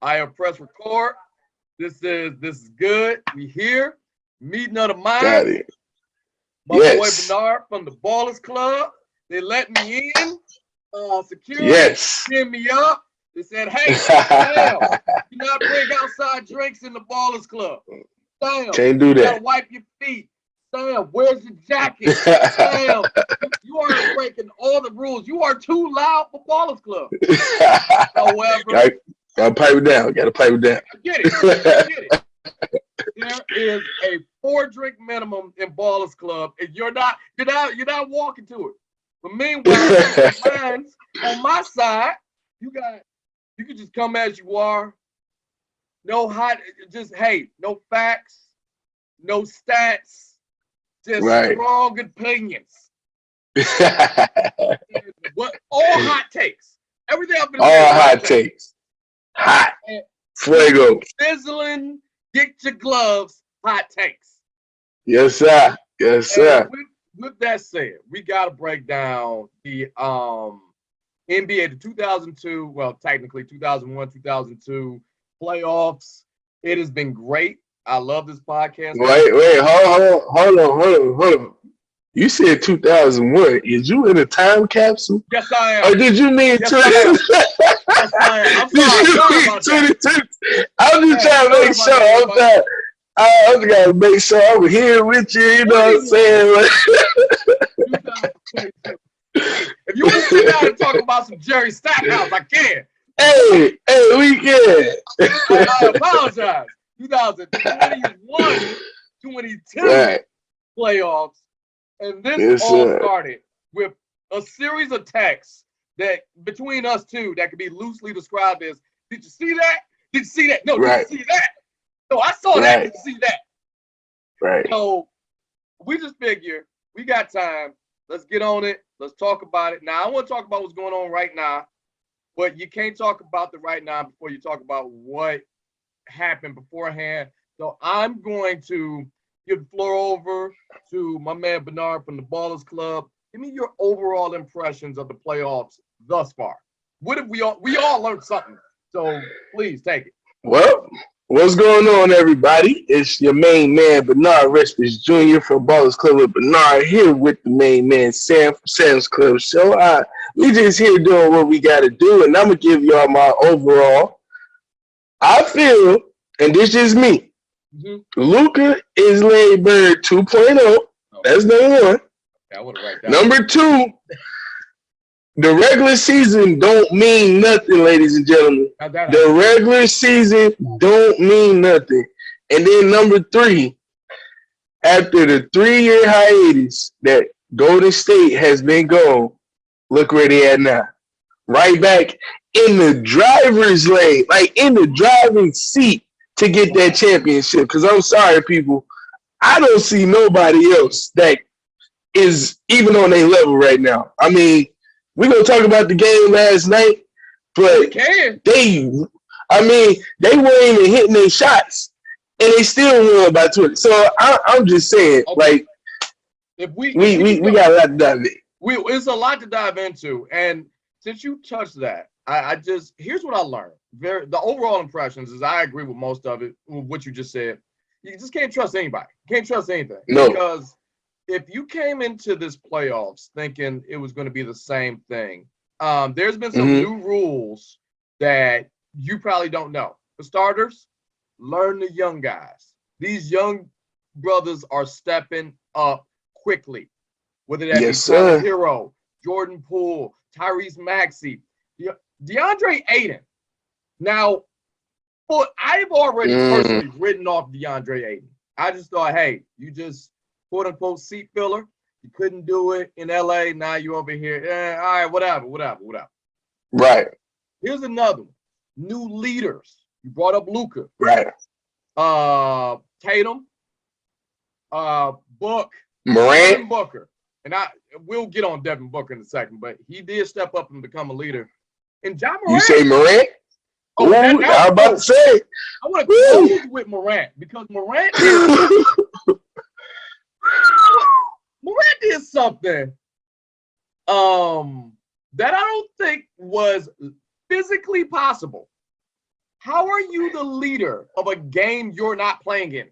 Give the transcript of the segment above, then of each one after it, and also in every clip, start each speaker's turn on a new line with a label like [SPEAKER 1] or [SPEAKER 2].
[SPEAKER 1] I have pressed record. This is good. We here. Meeting of the
[SPEAKER 2] Got
[SPEAKER 1] minds.
[SPEAKER 2] it.
[SPEAKER 1] My boy
[SPEAKER 2] Yes.
[SPEAKER 1] Bernard from the Ballers Club. They let me in. Security
[SPEAKER 2] Yes.
[SPEAKER 1] pinned me up. They said, "Hey, Sam, you not bring outside drinks in the Ballers Club. Sam,
[SPEAKER 2] Can't do
[SPEAKER 1] you gotta
[SPEAKER 2] that.
[SPEAKER 1] wipe your feet. Sam, where's your jacket? Sam, you are breaking all the rules. You are too loud for Ballers Club." However,
[SPEAKER 2] Gotta pipe it down. Gotta pipe it down.
[SPEAKER 1] I get it. I get it. There is a 4-drink minimum in Ballers Club, and you're not walking to it. But meanwhile, mine's on my side, you can just come as you are. No no facts, no stats, just
[SPEAKER 2] Right.
[SPEAKER 1] strong opinions. What all hot takes. Everything I've been
[SPEAKER 2] All
[SPEAKER 1] saying.
[SPEAKER 2] hot takes. Hot.
[SPEAKER 1] And
[SPEAKER 2] Fuego.
[SPEAKER 1] sizzling, get your gloves, hot takes.
[SPEAKER 2] Yes, sir. Yes, sir.
[SPEAKER 1] With that said, we got to break down the NBA, the 2002, well, technically 2001, 2002 playoffs. It has been great. I love this podcast.
[SPEAKER 2] Wait, hold on. You said 2001. Is you in a time capsule?
[SPEAKER 1] Yes, I am.
[SPEAKER 2] Or did you mean
[SPEAKER 1] Yes, I am. I'm sorry about that.
[SPEAKER 2] I'm just trying to make sure. I just gotta make sure I'm here with you. You know what I'm saying?
[SPEAKER 1] If you want to sit down and talk about some Jerry Stackhouse, I can.
[SPEAKER 2] Hey, we can.
[SPEAKER 1] I apologize. 2021, 22
[SPEAKER 2] Right.
[SPEAKER 1] playoffs, and this started with a series of texts that between us two that could be loosely described as, "Did you see that? Did you see that? No,
[SPEAKER 2] Right.
[SPEAKER 1] did you see that? No, I saw that. Did you see that?"
[SPEAKER 2] Right.
[SPEAKER 1] So we just figure we got time. Let's get on it. Let's talk about it. Now, I want to talk about what's going on right now, but you can't talk about the right now before you talk about what happened beforehand. So I'm going to give the floor over to my man Bernard from the Ballers Club. Give me your overall impressions of the playoffs thus far. What have we all learned something? So please take it.
[SPEAKER 2] Well, what's going on, everybody? It's your main man, Bernard Respis Jr. from Ballers Club with Bernard, here with the main man, Sam from Sam's Club Show. We just here doing what we got to do, and I'm going to give y'all my overall. I feel, and this is me, Luka is Larry Bird 2.0. That's number one.
[SPEAKER 1] I would have write that.
[SPEAKER 2] Number two, the regular season don't mean nothing, ladies and gentlemen. The regular season don't mean nothing. And then number three, after the 3-year hiatus that Golden State has been gone, look where they at now. Right back in the driver's lane, like in the driving seat to get that championship. Because I'm sorry, people, I don't see nobody else that is even on their level right now. I mean, we're going to talk about the game last night, but they weren't even hitting their shots, and they still won by 20. So I'm just saying, like,
[SPEAKER 1] if we
[SPEAKER 2] got a lot to dive in.
[SPEAKER 1] It's a lot to dive into, and since you touched that, here's what I learned. The overall impressions is I agree with most of it, with what you just said. You just can't trust anybody. Can't trust anything.
[SPEAKER 2] No.
[SPEAKER 1] Because if you came into this playoffs thinking it was going to be the same thing, there's been some new rules that you probably don't know. For starters, learn the young guys. These young brothers are stepping up quickly. Whether that be Tyler Hero, Jordan Poole, Tyrese Maxey, DeAndre Ayton. Now, I've already personally written off DeAndre Ayton. I just thought, hey, you just quote-unquote seat filler. You couldn't do it in LA. Now you over here. All right, whatever.
[SPEAKER 2] Right.
[SPEAKER 1] Here's another one. New leaders. You brought up Luka.
[SPEAKER 2] Right.
[SPEAKER 1] Tatum. Book.
[SPEAKER 2] Morant.
[SPEAKER 1] Devin Booker. And we'll get on Devin Booker in a second, but he did step up and become a leader. And Ja Morant.
[SPEAKER 2] You say Morant?
[SPEAKER 1] Oh,
[SPEAKER 2] I was about to say.
[SPEAKER 1] I want to close with Morant because Morant did something that I don't think was physically possible. How are you the leader of a game you're not playing in?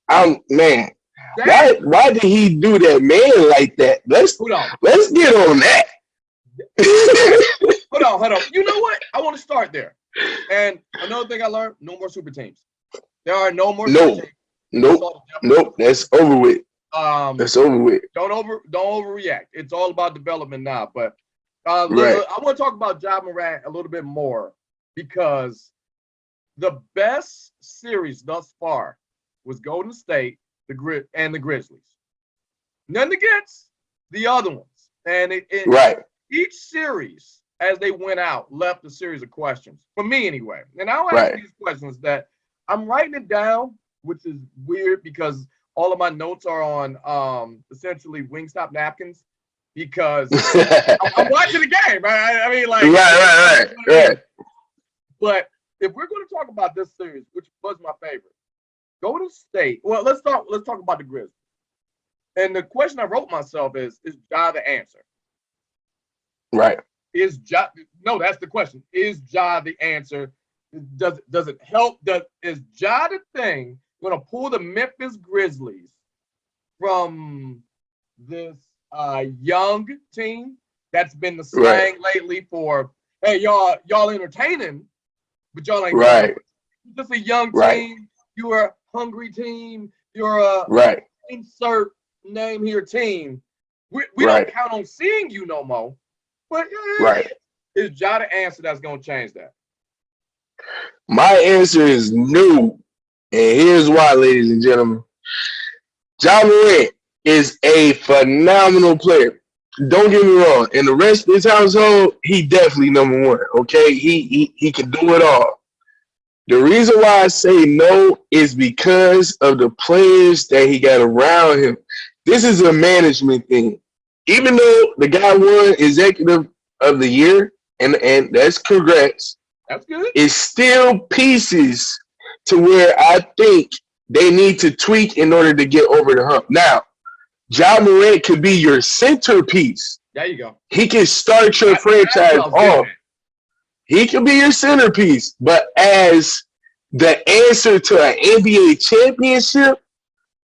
[SPEAKER 2] I'm man. Why did he do that man like that? Let's get on that.
[SPEAKER 1] Hold on. You know what? I want to start there. And another thing I learned: no more super teams. There are no more super teams.
[SPEAKER 2] Nope. That's over with. That's over with.
[SPEAKER 1] Don't overreact. It's all about development now. But I want to talk about Ja Morant a little bit more because the best series thus far was Golden State, the Grizzlies. Nothing against the other ones. And each series, as they went out, left a series of questions for me anyway. And I'll ask these questions that I'm writing it down, which is weird because all of my notes are on essentially Wingstop napkins because I'm watching the game. I mean, like,
[SPEAKER 2] right.
[SPEAKER 1] But if we're going to talk about this series, which was my favorite, Golden State. Well, let's talk about the Grizzlies. And the question I wrote myself is Ja the answer?
[SPEAKER 2] Right.
[SPEAKER 1] Is Ja? No, that's the question. Is Ja the answer? Does it help? Is Ja the thing going to pull the Memphis Grizzlies from this young team that's been the slang lately for, hey, y'all entertaining, but y'all ain't just a young team. You're a hungry team. You're a insert name here team. We don't count on seeing you no more. But is Ja the answer that's going to change that?
[SPEAKER 2] My answer is no. And here's why, ladies and gentlemen. Ja Morant is a phenomenal player. Don't get me wrong. In the rest of his household, he definitely number one. Okay, he can do it all. The reason why I say no is because of the players that he got around him. This is a management thing. Even though the guy won Executive of the Year, and that's congrats.
[SPEAKER 1] That's good.
[SPEAKER 2] It's still pieces to where I think they need to tweak in order to get over the hump. Now, Ja Morant could be your centerpiece.
[SPEAKER 1] There you go.
[SPEAKER 2] He can start your franchise off. He can be your centerpiece, but as the answer to an NBA championship,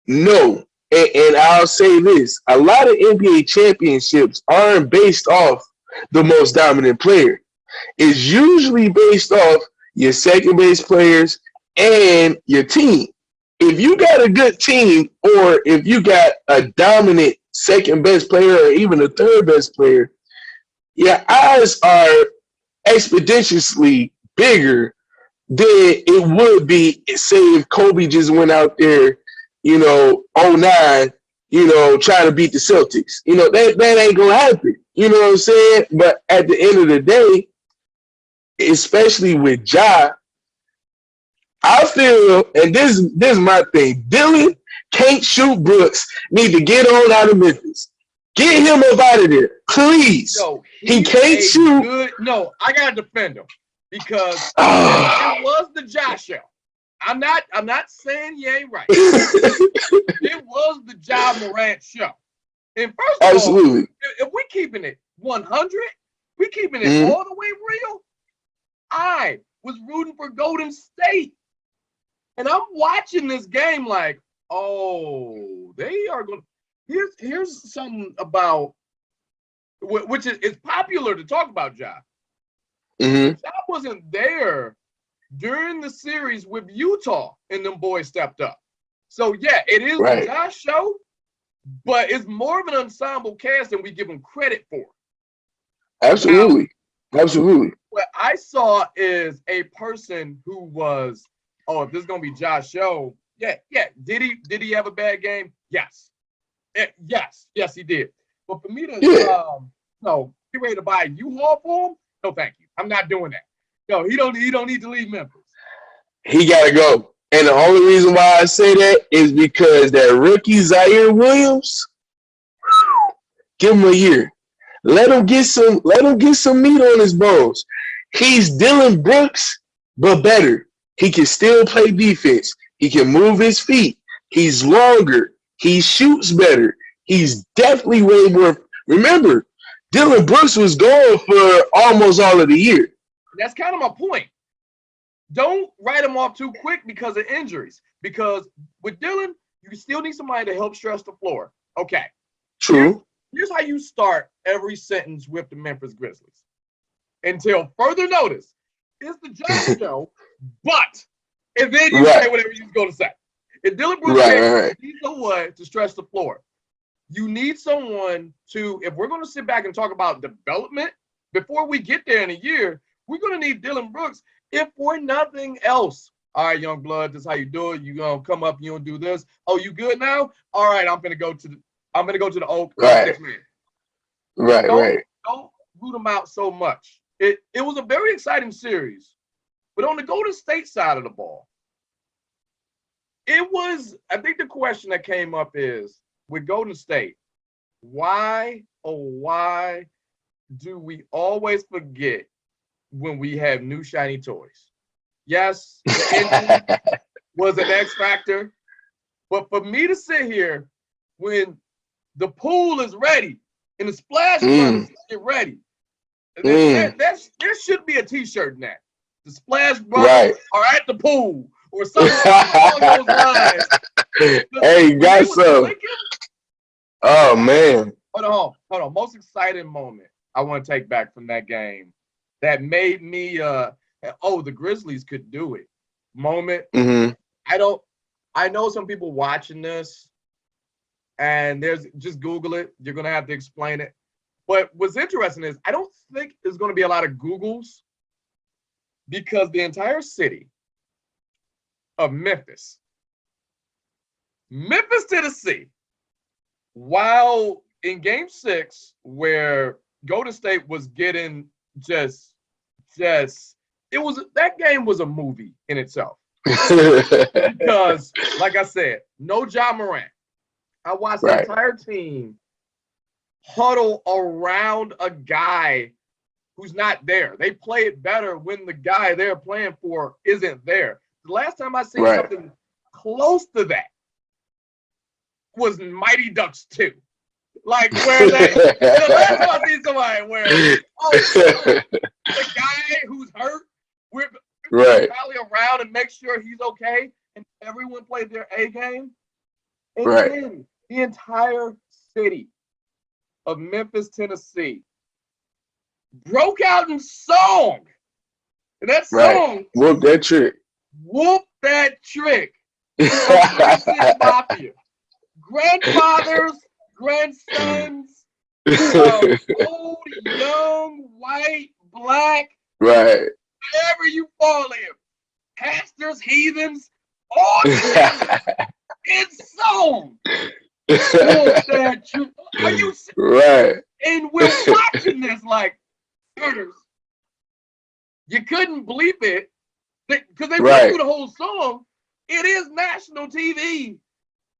[SPEAKER 2] no. And I'll say this. A lot of NBA championships aren't based off the most dominant player. It's usually based off your second base players and your team. If you got a good team or if you got a dominant second best player or even a third best player, your odds are expeditiously bigger than it would be, say, if Kobe just went out there, 09, trying to beat the Celtics. That ain't going to happen. You know what I'm saying? But at the end of the day, especially with Ja, I feel, and this is my thing, Dylan can't shoot Brooks, need to get on out of Memphis. Get him up out of there, please.
[SPEAKER 1] No,
[SPEAKER 2] he can't shoot.
[SPEAKER 1] No, I gotta defend him because it was the Ja show. I'm not saying you ain't right. It was the Ja Morant show. And first of all, if we keeping it 100, we keeping it all the way real. I was rooting for Golden State. And I'm watching this game like, oh, they are going to. Here's something about, which is popular to talk about Ja. Ja wasn't there during the series with Utah, and them boys stepped up. So, yeah, it is the Ja show, but it's more of an ensemble cast than we give them credit for.
[SPEAKER 2] Absolutely.
[SPEAKER 1] What I saw is a person who was, if this is gonna be Ja's show, yeah. Did he have a bad game? Yes, yes, he did. But for me to get ready to buy a U-Haul for him, no, thank you. I'm not doing that. No, he don't need to leave Memphis.
[SPEAKER 2] He gotta go. And the only reason why I say that is because that rookie Zaire Williams, give him a year. Let him get some meat on his bones. He's Dylan Brooks, but better. He can still play defense. He can move his feet. He's longer. He shoots better. He's definitely way more. Remember, Dylan Brooks was gone for almost all of the year.
[SPEAKER 1] That's kind of my point. Don't write him off too quick because of injuries. Because with Dillon, you still need somebody to help stretch the floor. Okay.
[SPEAKER 2] True.
[SPEAKER 1] Here's how you start every sentence with the Memphis Grizzlies. Until further notice, it's the Josh show, but, and then you say whatever you're going to say. If Dillon Brooks needs someone to stretch the floor, you need someone to, if we're going to sit back and talk about development, before we get there in a year, we're going to need Dillon Brooks, if for nothing else. All right, young blood, this is how you do it. You gonna come up, you gonna do this. Oh, you good now? All right, I'm gonna go to the Oak.
[SPEAKER 2] Right.
[SPEAKER 1] Don't root them out so much. It was a very exciting series, but on the Golden State side of the ball, it was. I think the question that came up is with Golden State, why do we always forget when we have new shiny toys? Yes, the engine was an X factor, but for me to sit here when the pool is ready and the splash brothers get ready, there should be a T-shirt in that. The Splash Brothers are at the pool or something along those lines.
[SPEAKER 2] Hey, you got some. Oh man!
[SPEAKER 1] Hold on. Most exciting moment I want to take back from that game that made me the Grizzlies could do it moment. I know some people watching this and just Google it. You're going to have to explain it. But what's interesting is I don't think there's going to be a lot of Googles because the entire city of Memphis, Tennessee, while in game 6 where Golden State was getting that game was a movie in itself. Because, like I said, no Ja Morant. I watched the entire team huddle around a guy who's not there. They play it better when the guy they're playing for isn't there. The last time I seen something close to that was Mighty Ducks 2. Like where the last time I seen somebody where the guy who's hurt, we're rally around and make sure he's okay, and everyone played their A game. And then the entire city of Memphis, Tennessee, broke out in song, and that song
[SPEAKER 2] whoop that trick.
[SPEAKER 1] Mafia. Grandfathers, grandsons, old, young, white, black, wherever you fall in, pastors, heathens, all together in song. Are you And we're watching this like murders. You couldn't bleep it because they went through the whole song. It is national TV,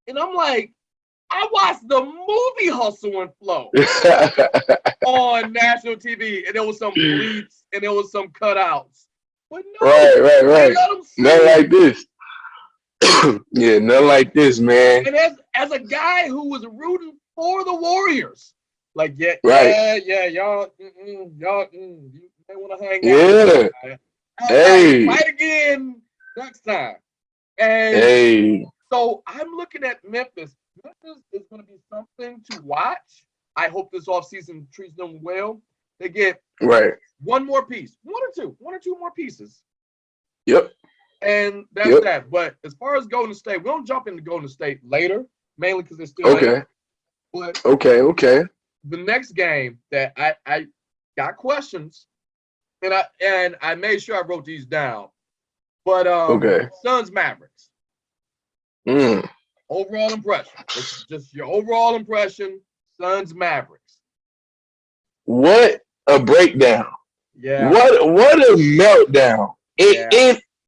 [SPEAKER 1] and I'm like, I watched the movie Hustle and Flow on national TV, and there was some bleeps and there was some cutouts. But no,
[SPEAKER 2] nothing like this. Yeah, nothing like this, man.
[SPEAKER 1] And as a guy who was rooting for the Warriors, like y'all, you may want to hang out. Fight again next time. And so I'm looking at Memphis. Memphis is going to be something to watch. I hope this offseason treats them well. They get one more piece, one or two more pieces.
[SPEAKER 2] Yep.
[SPEAKER 1] And that's that. But as far as Golden State, we don't jump into Golden State later, mainly because they're still later. But
[SPEAKER 2] okay.
[SPEAKER 1] The next game that I got questions, and I made sure I wrote these down. But Suns Mavericks. Overall impression. It's just your overall impression. Suns Mavericks.
[SPEAKER 2] What a breakdown.
[SPEAKER 1] Yeah.
[SPEAKER 2] What a meltdown.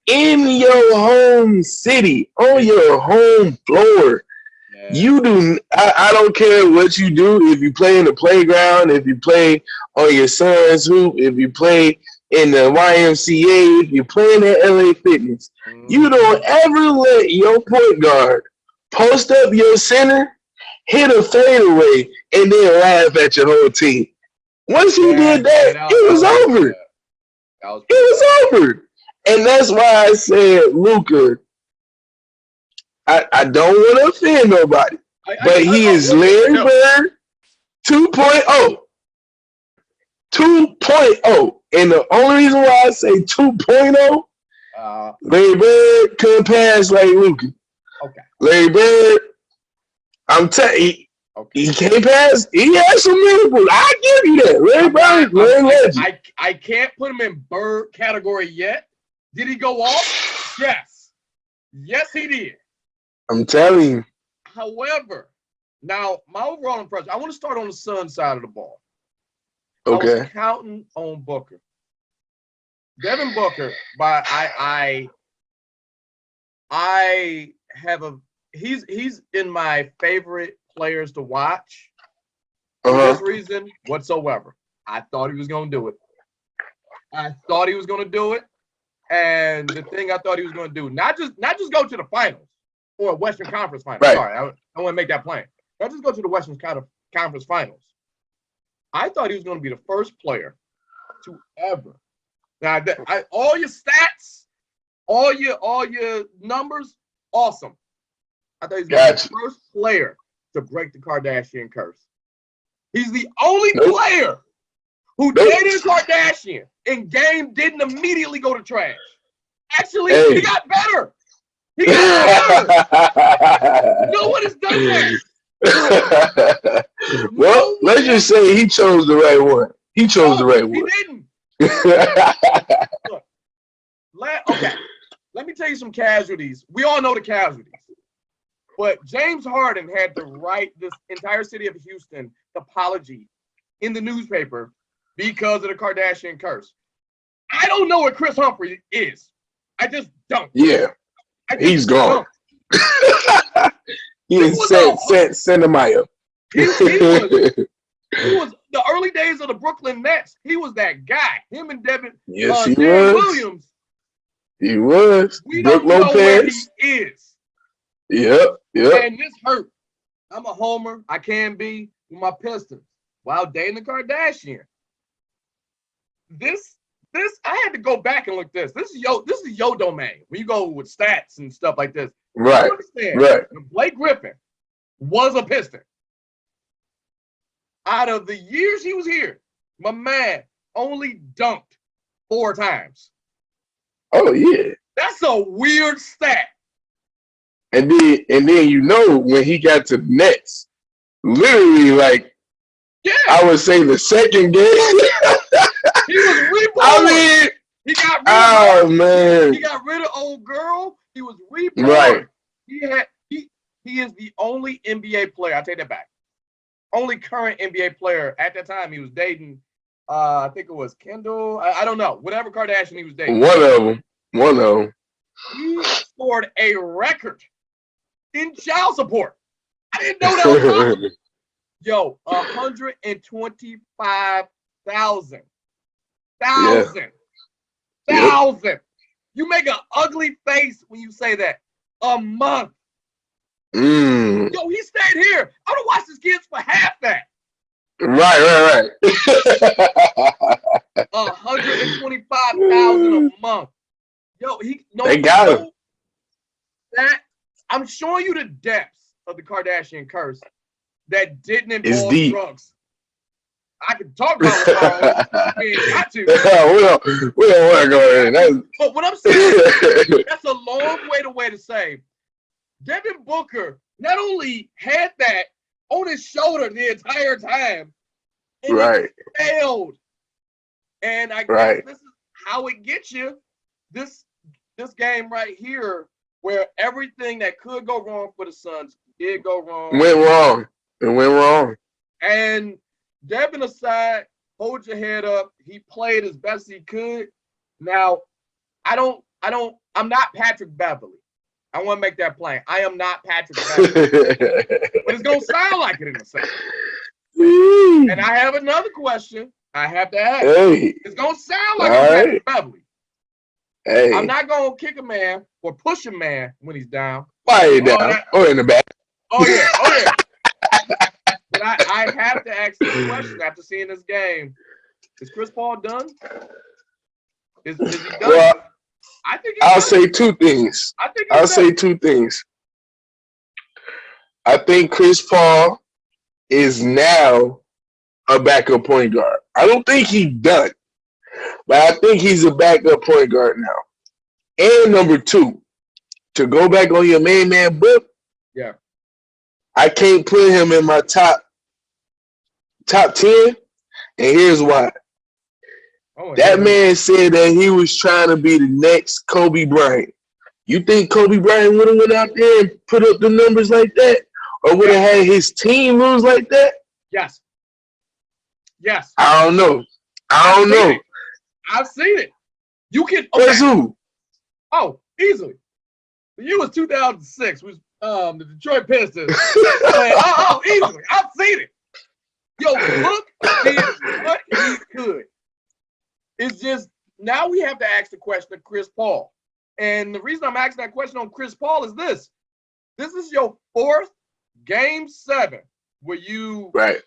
[SPEAKER 2] In your home city, on your home floor. Yeah. You do. I don't care what you do. If you play in the playground, if you play on your son's hoop, if you play in the YMCA, if you play in the LA Fitness, you don't ever let your point guard post up your center, hit a fadeaway, and then laugh at your whole team. Once he did that, it was over.
[SPEAKER 1] was
[SPEAKER 2] It was over. And that's why I said, Luka, I don't want to offend nobody, but he is Larry Bird 2.0. 2.0. And the only reason why I say 2.0, Larry Bird couldn't pass like Luka.
[SPEAKER 1] Okay.
[SPEAKER 2] Larry Bird, I'm telling you, he can't pass. He has some miracles. I give you that. Larry Bird, legend.
[SPEAKER 1] I can't put him in Bird category yet. Did he go off? Yes. Yes, he did.
[SPEAKER 2] I'm telling you.
[SPEAKER 1] However, now my overall impression, I want to start on the Sun side of the ball.
[SPEAKER 2] Okay.
[SPEAKER 1] I was counting on Booker. Devin Booker, but I have he's in my favorite players to watch for this reason whatsoever. I thought he was going to do it. And the thing I thought he was going to do, not just go to the finals or Western Conference finals.
[SPEAKER 2] Right.
[SPEAKER 1] Sorry, I want to make that plain. Not just go to the Western Conference finals. I thought he was going to be the first player to ever. Now, all your stats, all your numbers, awesome. I thought he was going to be the first player to break the Kardashian curse. He's the only player who dated Kardashian and game didn't immediately go to trash. Actually, he got better. No one has done that.
[SPEAKER 2] Well, let's just say he chose the right one. He
[SPEAKER 1] didn't. Look, let me tell you some casualties. We all know the casualties. But James Harden had to write this entire city of Houston apology in the newspaper because of the Kardashian curse. I don't know what Chris Humphrey is. I just don't.
[SPEAKER 2] Yeah. He's gone. He sent him out.
[SPEAKER 1] He was the early days of the Brooklyn Nets. He was that guy. Him and Devin Williams.
[SPEAKER 2] He was.
[SPEAKER 1] We don't know where he is.
[SPEAKER 2] Yep.
[SPEAKER 1] And this hurt. I'm a homer. I can be with my Pistons while dating the Kardashian. This I had to go back and look this. This is your domain. When you go with stats and stuff like this.
[SPEAKER 2] Right.
[SPEAKER 1] Blake Griffin was a Piston. Out of the years he was here, my man only dunked 4 times.
[SPEAKER 2] Oh yeah.
[SPEAKER 1] That's a weird stat.
[SPEAKER 2] And then when he got to the Nets, literally I would say the second game.
[SPEAKER 1] He was reborn.
[SPEAKER 2] I mean,
[SPEAKER 1] he got rid of
[SPEAKER 2] man.
[SPEAKER 1] He got rid of old girl. He was reborn.
[SPEAKER 2] Right.
[SPEAKER 1] He is the only NBA player. I take that back. Only current NBA player at that time. He was dating. I think it was Kendall. I don't know. Whatever Kardashian he was dating.
[SPEAKER 2] One of them.
[SPEAKER 1] He scored a record in child support. I didn't know that was possible. Yo, 125,000. Thousand. You make an ugly face when you say that. A month. Yo, he stayed here. I would have watched his kids for half that.
[SPEAKER 2] Right.
[SPEAKER 1] 125,000 a month. Yo,
[SPEAKER 2] they got him.
[SPEAKER 1] That I'm showing you the depths of the Kardashian curse that didn't involve drugs. I could talk about it. We ain't got to.
[SPEAKER 2] We don't want to go in.
[SPEAKER 1] But what I'm saying, that's a long way to say Devin Booker not only had that on his shoulder the entire time, and it failed. And I guess this is how it gets you. This game right here, where everything that could go wrong for the Suns did go wrong.
[SPEAKER 2] It went wrong.
[SPEAKER 1] And Devin aside, hold your head up. He played as best he could. Now, I'm not Patrick Beverly. I want to make that plain. I am not Patrick Beverly. But it's going to sound like it in a second. And I have another question I have to ask. It's going to sound like I'm Patrick Beverly. I'm not going to kick a man or push a man when he's down.
[SPEAKER 2] Why are you down? Or in the back.
[SPEAKER 1] Oh, yeah. But I have to ask this question after seeing this game. Is Chris Paul done? Is he done?
[SPEAKER 2] Well,
[SPEAKER 1] I think
[SPEAKER 2] I'll say two things. I'll say two things. I think Chris Paul is now a backup point guard. I don't think he's done, but I think he's a backup point guard now. And number two, to go back on your main man book,
[SPEAKER 1] yeah,
[SPEAKER 2] I can't put him in my top 10, and here's why. That man said that he was trying to be the next Kobe Bryant. You think Kobe Bryant would have went out there and put up the numbers like that? Or would have had his team lose like that?
[SPEAKER 1] Yes. Yes.
[SPEAKER 2] I don't know. I've
[SPEAKER 1] seen it. You can.
[SPEAKER 2] Okay. Where's who?
[SPEAKER 1] Oh, easily. The year was 2006. Was the Detroit Pistons. Easily. I've seen it. Yo, look did what he could. It's just now we have to ask the question of Chris Paul. And the reason I'm asking that question on Chris Paul is this. This is your fourth Game 7 where you
[SPEAKER 2] right.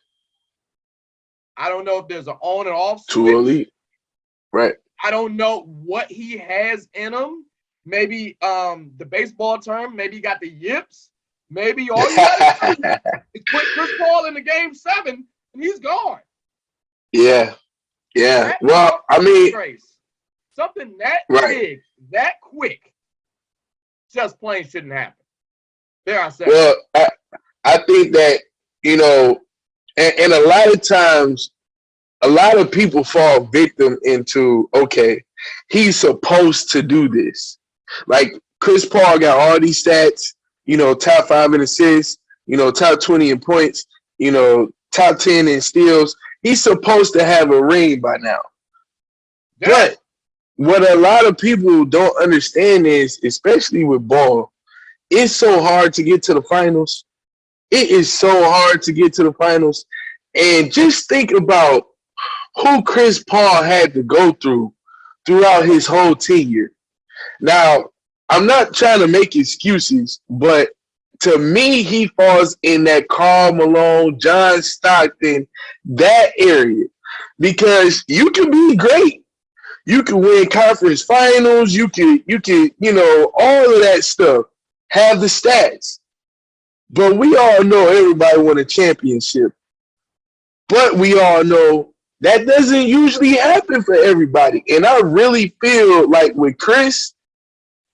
[SPEAKER 1] I don't know if there's an on and off switch.
[SPEAKER 2] Too early. Right.
[SPEAKER 1] I don't know what he has in him. Maybe the baseball term, maybe he got the yips. Maybe all you got to do is put Chris Paul in the Game 7 and he's gone.
[SPEAKER 2] Yeah. Yeah. Well, I mean,
[SPEAKER 1] something that big, that quick, just plain shouldn't happen. There I said.
[SPEAKER 2] Well, I think that, you know, and a lot of times, a lot of people fall victim into, okay, he's supposed to do this. Like Chris Paul got all these stats, you know, top 5 in assists, you know, top 20 in points, you know, top 10 in steals. He's supposed to have a ring by now. Yeah. But what a lot of people don't understand is, especially with ball, it's so hard to get to the finals. It is so hard to get to the finals. And just think about who Chris Paul had to go throughout his whole tenure. Now, I'm not trying to make excuses, but to me, he falls in that Karl Malone, John Stockton, that area. Because you can be great. You can win conference finals. You can, you know, all of that stuff. Have the stats. But we all know everybody won a championship. But we all know that doesn't usually happen for everybody. And I really feel like with Chris,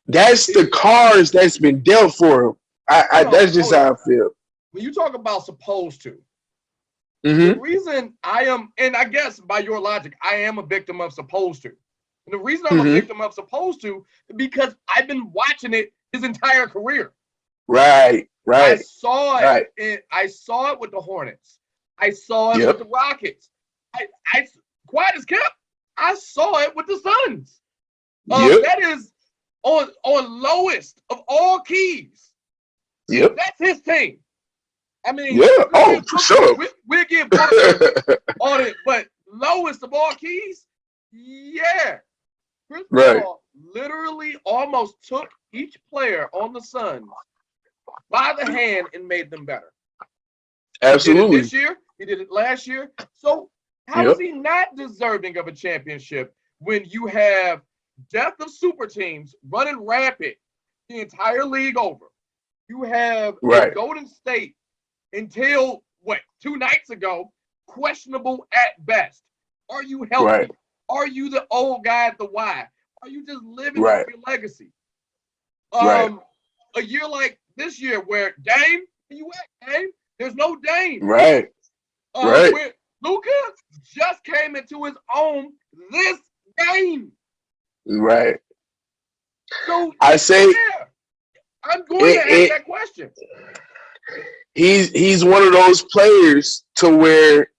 [SPEAKER 2] that's the cards that's been dealt for him. That's just how I feel.
[SPEAKER 1] When you talk about supposed to, the reason I am, and I guess by your logic, I am a victim of supposed to. And the reason I'm a victim of supposed to is because I've been watching it his entire career.
[SPEAKER 2] Right.
[SPEAKER 1] I saw it. I saw it with the Hornets. I saw it with the Rockets. I quiet as kept. I saw it with the Suns. That is on lowest of all keys.
[SPEAKER 2] Yep.
[SPEAKER 1] That's his team. I mean,
[SPEAKER 2] for sure.
[SPEAKER 1] We'll give on it, but lowest of all keys, yeah. Chris Paul literally almost took each player on the Suns by the hand and made them better.
[SPEAKER 2] Absolutely.
[SPEAKER 1] He did it this year. He did it last year. So how is he not deserving of a championship when you have death of super teams running rampant the entire league over? You have Golden State until, 2 nights ago, questionable at best. Are you healthy?
[SPEAKER 2] Right.
[SPEAKER 1] Are you the old guy at the Y? Are you just living up your legacy? A year like this year where Dame, where you at, Dame? There's no Dame.
[SPEAKER 2] Right.
[SPEAKER 1] Where Luka just came into his own this game.
[SPEAKER 2] Right.
[SPEAKER 1] So
[SPEAKER 2] I say
[SPEAKER 1] I'm going to ask that question.
[SPEAKER 2] He's one of those players to where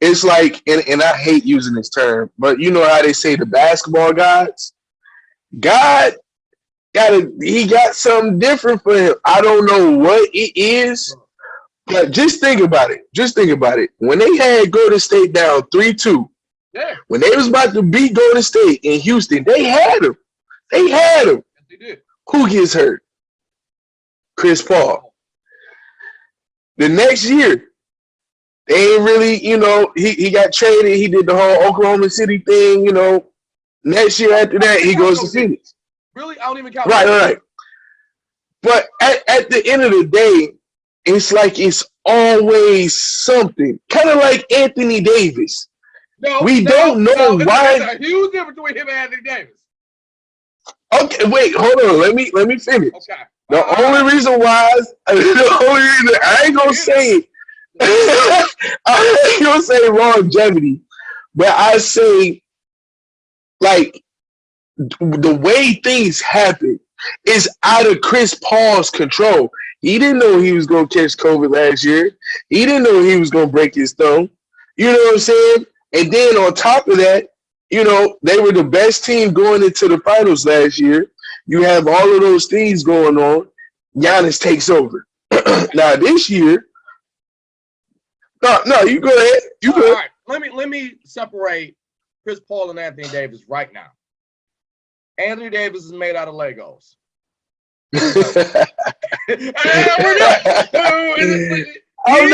[SPEAKER 2] it's like, and I hate using this term, but you know how they say the basketball gods? God he got something different for him. I don't know what it is, but just think about it. When they had Golden State down 3-2, when they was about to beat Golden State in Houston, they had him. Yes,
[SPEAKER 1] they did.
[SPEAKER 2] Who gets hurt? Chris Paul. The next year, they ain't really, he got traded. He did the whole Oklahoma City thing, Next year after that, he goes to Phoenix.
[SPEAKER 1] Really? I don't even count.
[SPEAKER 2] Right. But at the end of the day, it's like it's always something. Kind of like Anthony Davis. We don't know why.
[SPEAKER 1] There's a huge difference between him and Anthony Davis.
[SPEAKER 2] Okay, wait, hold on. Let me finish.
[SPEAKER 1] Okay.
[SPEAKER 2] The only reason why, I ain't gonna say, I ain't gonna say longevity, but I say like the way things happen is out of Chris Paul's control. He didn't know he was gonna catch COVID last year. He didn't know he was gonna break his thumb. You know what I'm saying? And then on top of that, you know, they were the best team going into the finals last year. You have all of those things going on. Giannis takes over. Now this year, no, you go ahead. You go ahead.
[SPEAKER 1] All right. Let me separate Chris Paul and Anthony Davis right now. Anthony Davis is made out of Legos.
[SPEAKER 2] I'm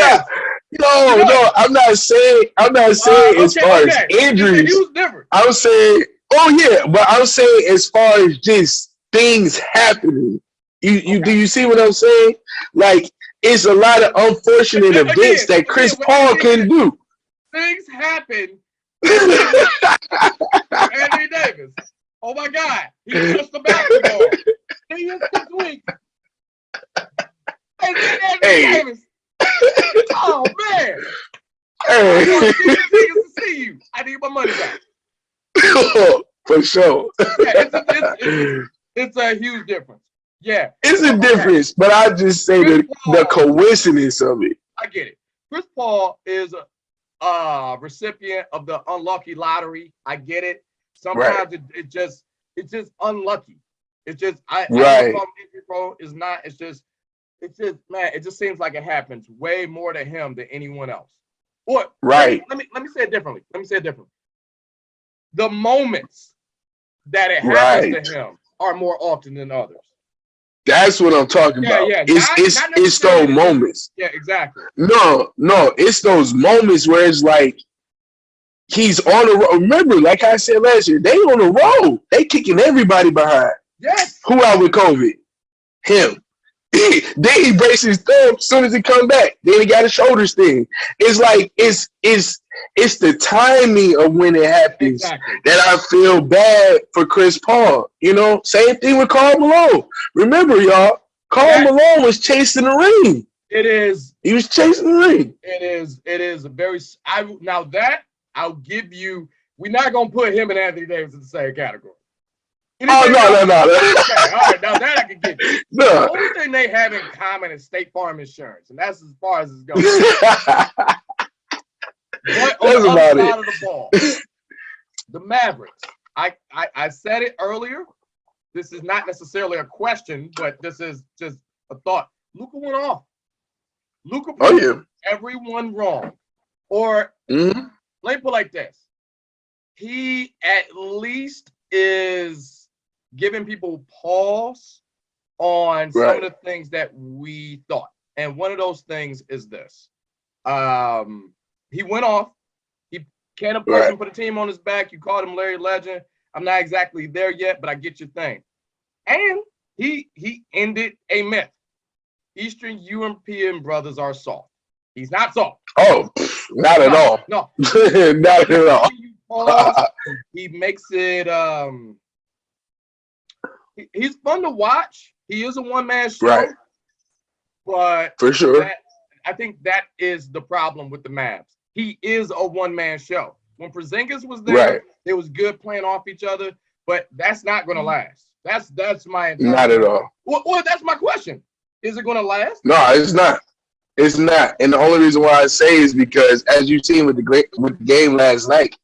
[SPEAKER 2] not saying as far as injuries. I'm saying, but I'm saying as far as just things happening. Do you see what I'm saying? Like, it's a lot of unfortunate events that Chris Paul can do.
[SPEAKER 1] Things happen. Anthony Davis. Oh my God, he touched the basketball. He is 6 weeks. Anthony Davis. Oh man.
[SPEAKER 2] Hey.
[SPEAKER 1] I to see you. I need my money back.
[SPEAKER 2] For sure.
[SPEAKER 1] Yeah, it's a huge difference. Yeah.
[SPEAKER 2] It's a difference, but I just say the coincidence of it.
[SPEAKER 1] I get it. Chris Paul is a recipient of the unlucky lottery. I get it. Sometimes it's just unlucky. It's just I don't know if I'm injury prone. It's not. It's just man. It just seems like it happens way more to him than anyone else. What?
[SPEAKER 2] Right.
[SPEAKER 1] Let me say it differently. The moments that it happens to him are more often than others.
[SPEAKER 2] That's what I'm talking about. Yeah. It's those moments.
[SPEAKER 1] Yeah, exactly.
[SPEAKER 2] No, it's those moments where it's like he's on the road. Remember, like I said last year, they on the road. They kicking everybody behind.
[SPEAKER 1] Yes.
[SPEAKER 2] Who out with COVID? Him. Then he breaks his thumb as soon as he come back. Then he got a shoulder sting. It's like it's the timing of when it happens that I feel bad for Chris Paul. You know, same thing with Karl Malone. Remember, y'all, Karl Malone was chasing the ring.
[SPEAKER 1] It is.
[SPEAKER 2] He was chasing the ring.
[SPEAKER 1] It is a very. Now that I'll give you. We're not gonna put him and Anthony Davis in the same category.
[SPEAKER 2] No.
[SPEAKER 1] Okay, all right, now that I can get you. No. The only thing they have in common is State Farm insurance, and that's as far as it's going. But on the other side of the ball, the Mavericks. I said it earlier. This is not necessarily a question, but this is just a thought. Luka went off. Luka proved everyone wrong. Or let me put it like this. He at least is giving people pause on some of the things that we thought. And one of those things is this. He went off. He can't have person put a team on his back. You called him Larry Legend. I'm not exactly there yet, but I get your thing. And he ended a myth. Eastern European brothers are soft. He's not soft.
[SPEAKER 2] Oh, not at all.
[SPEAKER 1] No.
[SPEAKER 2] Not at all.
[SPEAKER 1] He makes it he's fun to watch. He is a one-man show. But
[SPEAKER 2] for sure.
[SPEAKER 1] I think that is the problem with the Mavs. He is a one-man show. When Porzingis was there, it was good playing off each other, but that's not going to last. That's my
[SPEAKER 2] not at all.
[SPEAKER 1] Well, that's my question. Is it going to last?
[SPEAKER 2] No, it's not. It's not. And the only reason why I say is because, as you've seen with the game last night,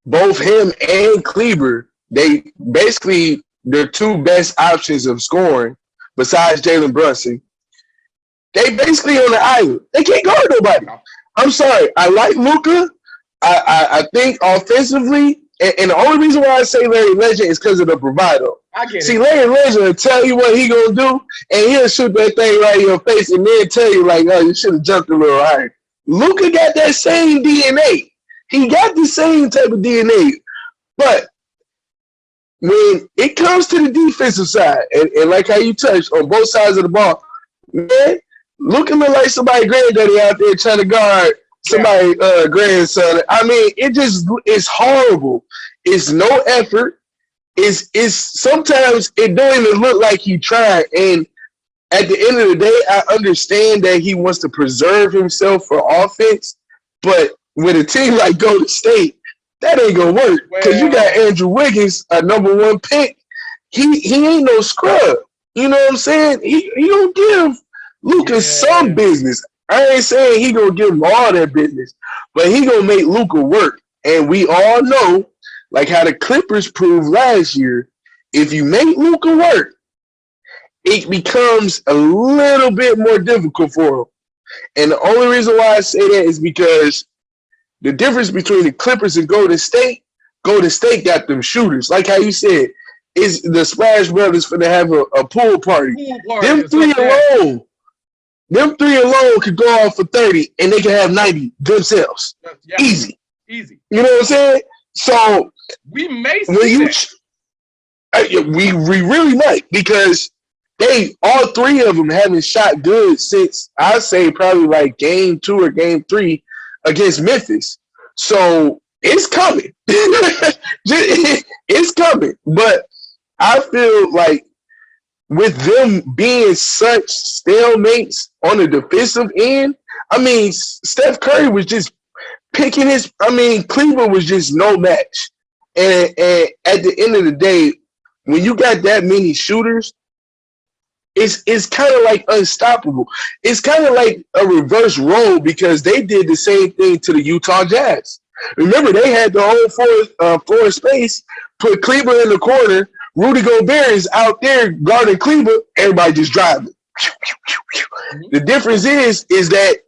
[SPEAKER 2] both him and Kleber, they're two best options of scoring besides Jalen Brunson. They basically on the island. They can't guard nobody. I'm sorry. I like Luka. I think offensively, and the only reason why I say Larry Legend is because of the bravado.
[SPEAKER 1] I get it.
[SPEAKER 2] See, Larry Legend will tell you what he gonna do, and he'll shoot that thing right in your face, and then tell you like, "Oh, you should have jumped a little higher." Luka got that same DNA. He got the same type of DNA, but when it comes to the defensive side, and like how you touched on both sides of the ball, man, looking like somebody granddaddy out there trying to guard somebody grandson. I mean, it's horrible. It's no effort. It's sometimes it don't even look like he tried. And at the end of the day, I understand that he wants to preserve himself for offense, but with a team like Golden State, that ain't gonna work because you got Andrew Wiggins, a #1 pick. He ain't no scrub. You know what I'm saying? He don't give Luka some business. I ain't saying he gonna give him all that business, but he gonna make Luka work. And we all know, like how the Clippers proved last year, if you make Luka work, it becomes a little bit more difficult for him. And the only reason why I say that is because the difference between the Clippers and Golden State got them shooters. Like how you said, is the Splash Brothers finna have a pool party. Them three alone could go off for 30 and they can have 90 themselves. Yeah. Easy. You know what I'm saying? So
[SPEAKER 1] we may see that.
[SPEAKER 2] We really might, because all three of them haven't shot good since, I'd say, probably like game 2 or game 3 against Memphis. So it's coming. It's coming. But I feel like with them being such stalemates on the defensive end, I mean, Steph Curry was just picking Cleveland was just no match. And at the end of the day, when you got that many shooters, it's kind of like unstoppable. It's kind of like a reverse role, because they did the same thing to the Utah Jazz. Remember, they had the whole floor space, put Cleveland in the corner. Rudy Gobert is out there guarding Cleveland. Everybody just driving. The difference is that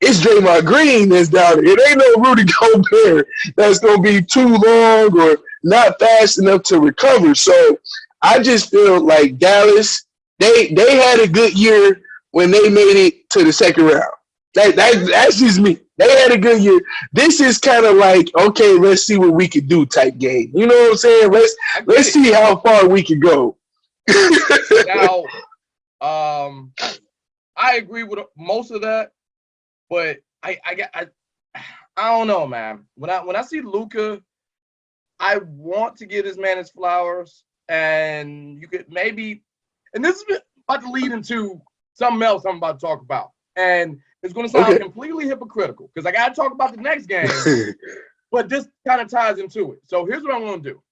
[SPEAKER 2] it's Draymond Green that's down there. It ain't no Rudy Gobert that's going to be too long or not fast enough to recover. So I just feel like Dallas, they had a good year when they made it to the second round. That's just me. They had a good year. This is kind of like, okay, let's see what we can do type game. You know what I'm saying? Let's see how far we can go.
[SPEAKER 1] Now, I agree with most of that, but I don't know, man. When I see Luka, I want to give this man his flowers, and you could maybe, and this is about to lead into something else I'm about to talk about, and it's going to sound completely hypocritical because I got to talk about the next game, but this kind of ties into it. So here's what I'm going to do.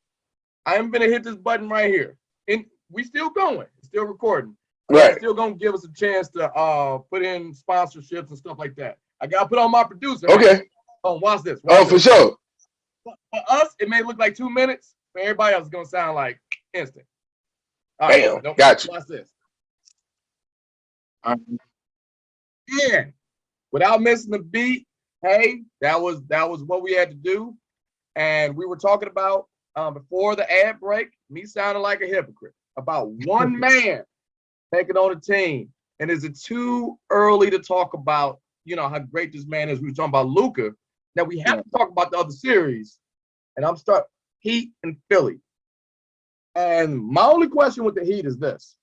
[SPEAKER 1] I'm going to hit this button right here, and we still going, still recording.
[SPEAKER 2] Right.
[SPEAKER 1] Still going to give us a chance to put in sponsorships and stuff like that. I got to put on my producer.
[SPEAKER 2] Okay.
[SPEAKER 1] Right? Oh, watch this.
[SPEAKER 2] For sure.
[SPEAKER 1] For us, it may look like 2 minutes. For everybody else, it's going to sound like instant. All right,
[SPEAKER 2] Bam. Gotcha.
[SPEAKER 1] Watch this. Yeah. Without missing the beat, hey, that was what we had to do. And we were talking about before the ad break, me sounding like a hypocrite about one man taking on a team. And is it too early to talk about, how great this man is? We were talking about Luka. Now we have to talk about the other series. And I'm starting Heat and Philly. And my only question with the Heat is this.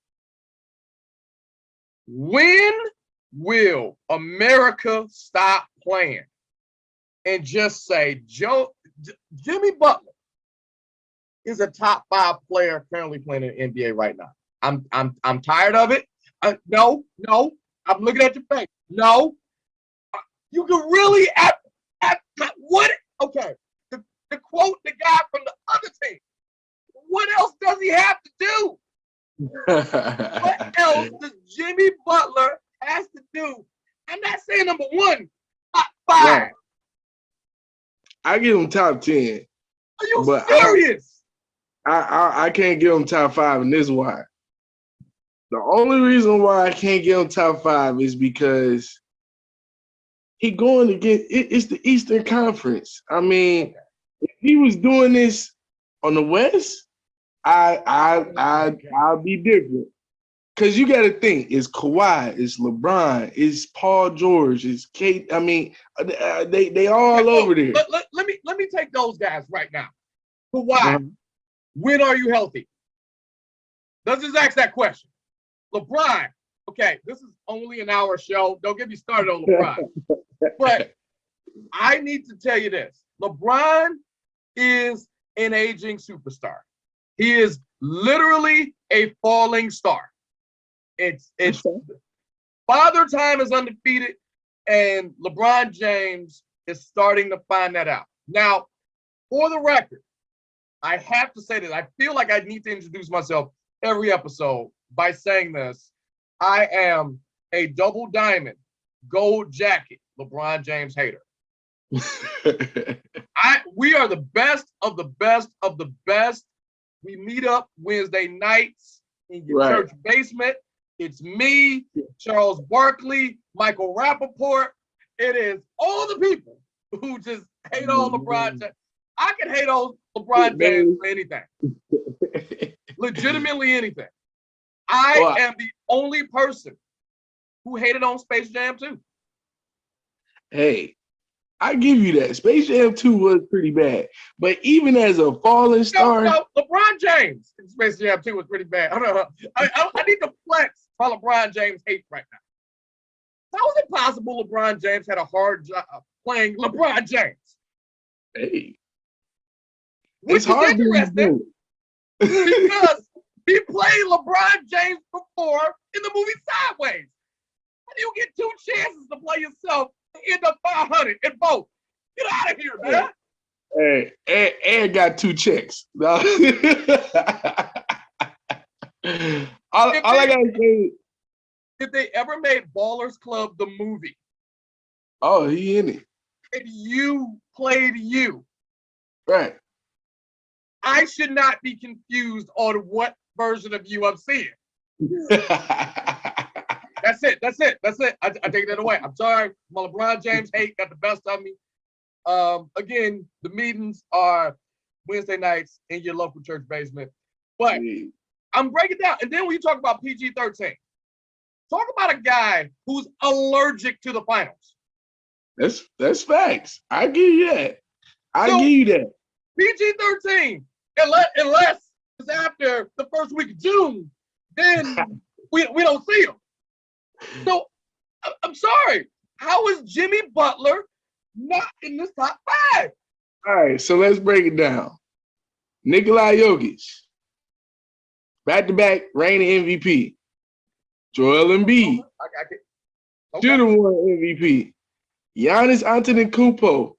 [SPEAKER 1] When will America stop playing and just say Jimmy Butler is a top 5 player currently playing in the NBA right now? I'm tired of it. No, I'm looking at your face. No, you can really what? Okay, to quote the guy from the other team, what else does he have to do? What else does Jimmy Butler has to do? I'm not saying number 1, top 5.
[SPEAKER 2] Right. I give him top 10.
[SPEAKER 1] Are you serious?
[SPEAKER 2] I can't give him top 5, and this is why. The only reason why I can't give him top 5 is because he going to get it's the Eastern Conference. I mean, if he was doing this on the West, I'll be different. Because you got to think, it's Kawhi, it's LeBron, it's Paul George, it's Kate. I mean, they all over there.
[SPEAKER 1] Let me take those guys right now. Kawhi, when are you healthy? Let's just ask that question. LeBron, okay, this is only an hour show. Don't get me started on LeBron. But I need to tell you this. LeBron is an aging superstar. He is literally a falling star. It's Father Time is undefeated, and LeBron James is starting to find that out. Now, for the record, I have to say that I feel like I need to introduce myself every episode by saying this. I am a double diamond, gold jacket LeBron James hater. We are the best of the best of the best. We meet up Wednesday nights in your church basement. It's me, Charles Barkley, Michael Rappaport. It is all the people who just hate on LeBron James. I can hate on LeBron James for anything. Legitimately anything. I am the only person who hated on Space Jam 2.
[SPEAKER 2] Hey, I give you that. Space Jam 2 was pretty bad. But even as a falling star.
[SPEAKER 1] No, LeBron James in Space Jam 2 was pretty bad. I need to flex my LeBron James hate right now. How is it possible LeBron James had a hard job playing LeBron James?
[SPEAKER 2] Hey.
[SPEAKER 1] Which is interesting because he played LeBron James before in the movie Sideways. How do you get 2 chances to play yourself and end up 500 in both? Get out of here, man.
[SPEAKER 2] Hey, and got 2 checks. No. all I gotta say,
[SPEAKER 1] if they ever made Ballers Club the movie,
[SPEAKER 2] oh, he in it,
[SPEAKER 1] and you played you,
[SPEAKER 2] right?
[SPEAKER 1] I should not be confused on what version of you I'm seeing. That's it. I take that away. I'm sorry. My LeBron James hate got the best of me. Again, the meetings are Wednesday nights in your local church basement. But I'm breaking down. And then when you talk about PG-13, talk about a guy who's allergic to the finals.
[SPEAKER 2] That's facts. I give you that. Give you that.
[SPEAKER 1] PG-13, unless it's after the first week of June, then we don't see him. So I'm sorry. How is Jimmy Butler not in this top 5?
[SPEAKER 2] All right, so let's break it down. Nikola Jokic, back-to-back reigning MVP. Joel Embiid should have won MVP. Giannis Antetokounmpo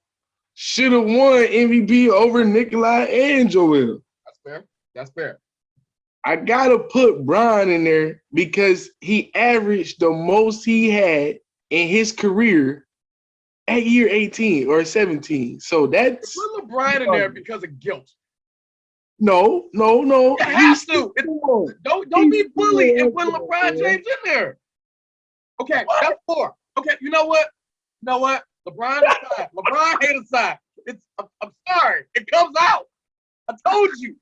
[SPEAKER 2] should have won MVP over Nikola and Joel.
[SPEAKER 1] That's fair.
[SPEAKER 2] I gotta put Bron in there because he averaged the most he had in his career at year 18 or 17. So that's
[SPEAKER 1] put LeBron in there because of guilt.
[SPEAKER 2] No.
[SPEAKER 1] You have to. Don't be bullied and put LeBron James in there. Okay, that's 4. Okay, you know what? LeBron aside. LeBron hate aside. I'm sorry. It comes out. I told you.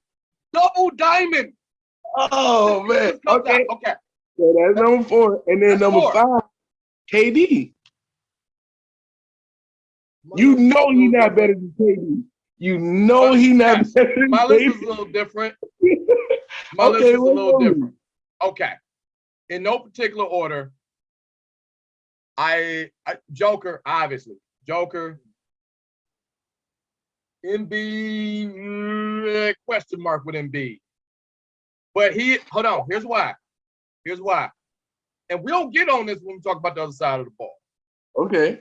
[SPEAKER 1] Double diamond.
[SPEAKER 2] Oh man. Okay.
[SPEAKER 1] Okay.
[SPEAKER 2] So that's number 4. And then number 5, KD. You know he's not better than KD. You know he's not better than KD.
[SPEAKER 1] My list is a little different. Different. Okay. In no particular order, Joker, obviously. Joker. Embiid, question mark with Embiid. But hold on, here's why. And we don't get on this when we talk about the other side of the ball.
[SPEAKER 2] Okay.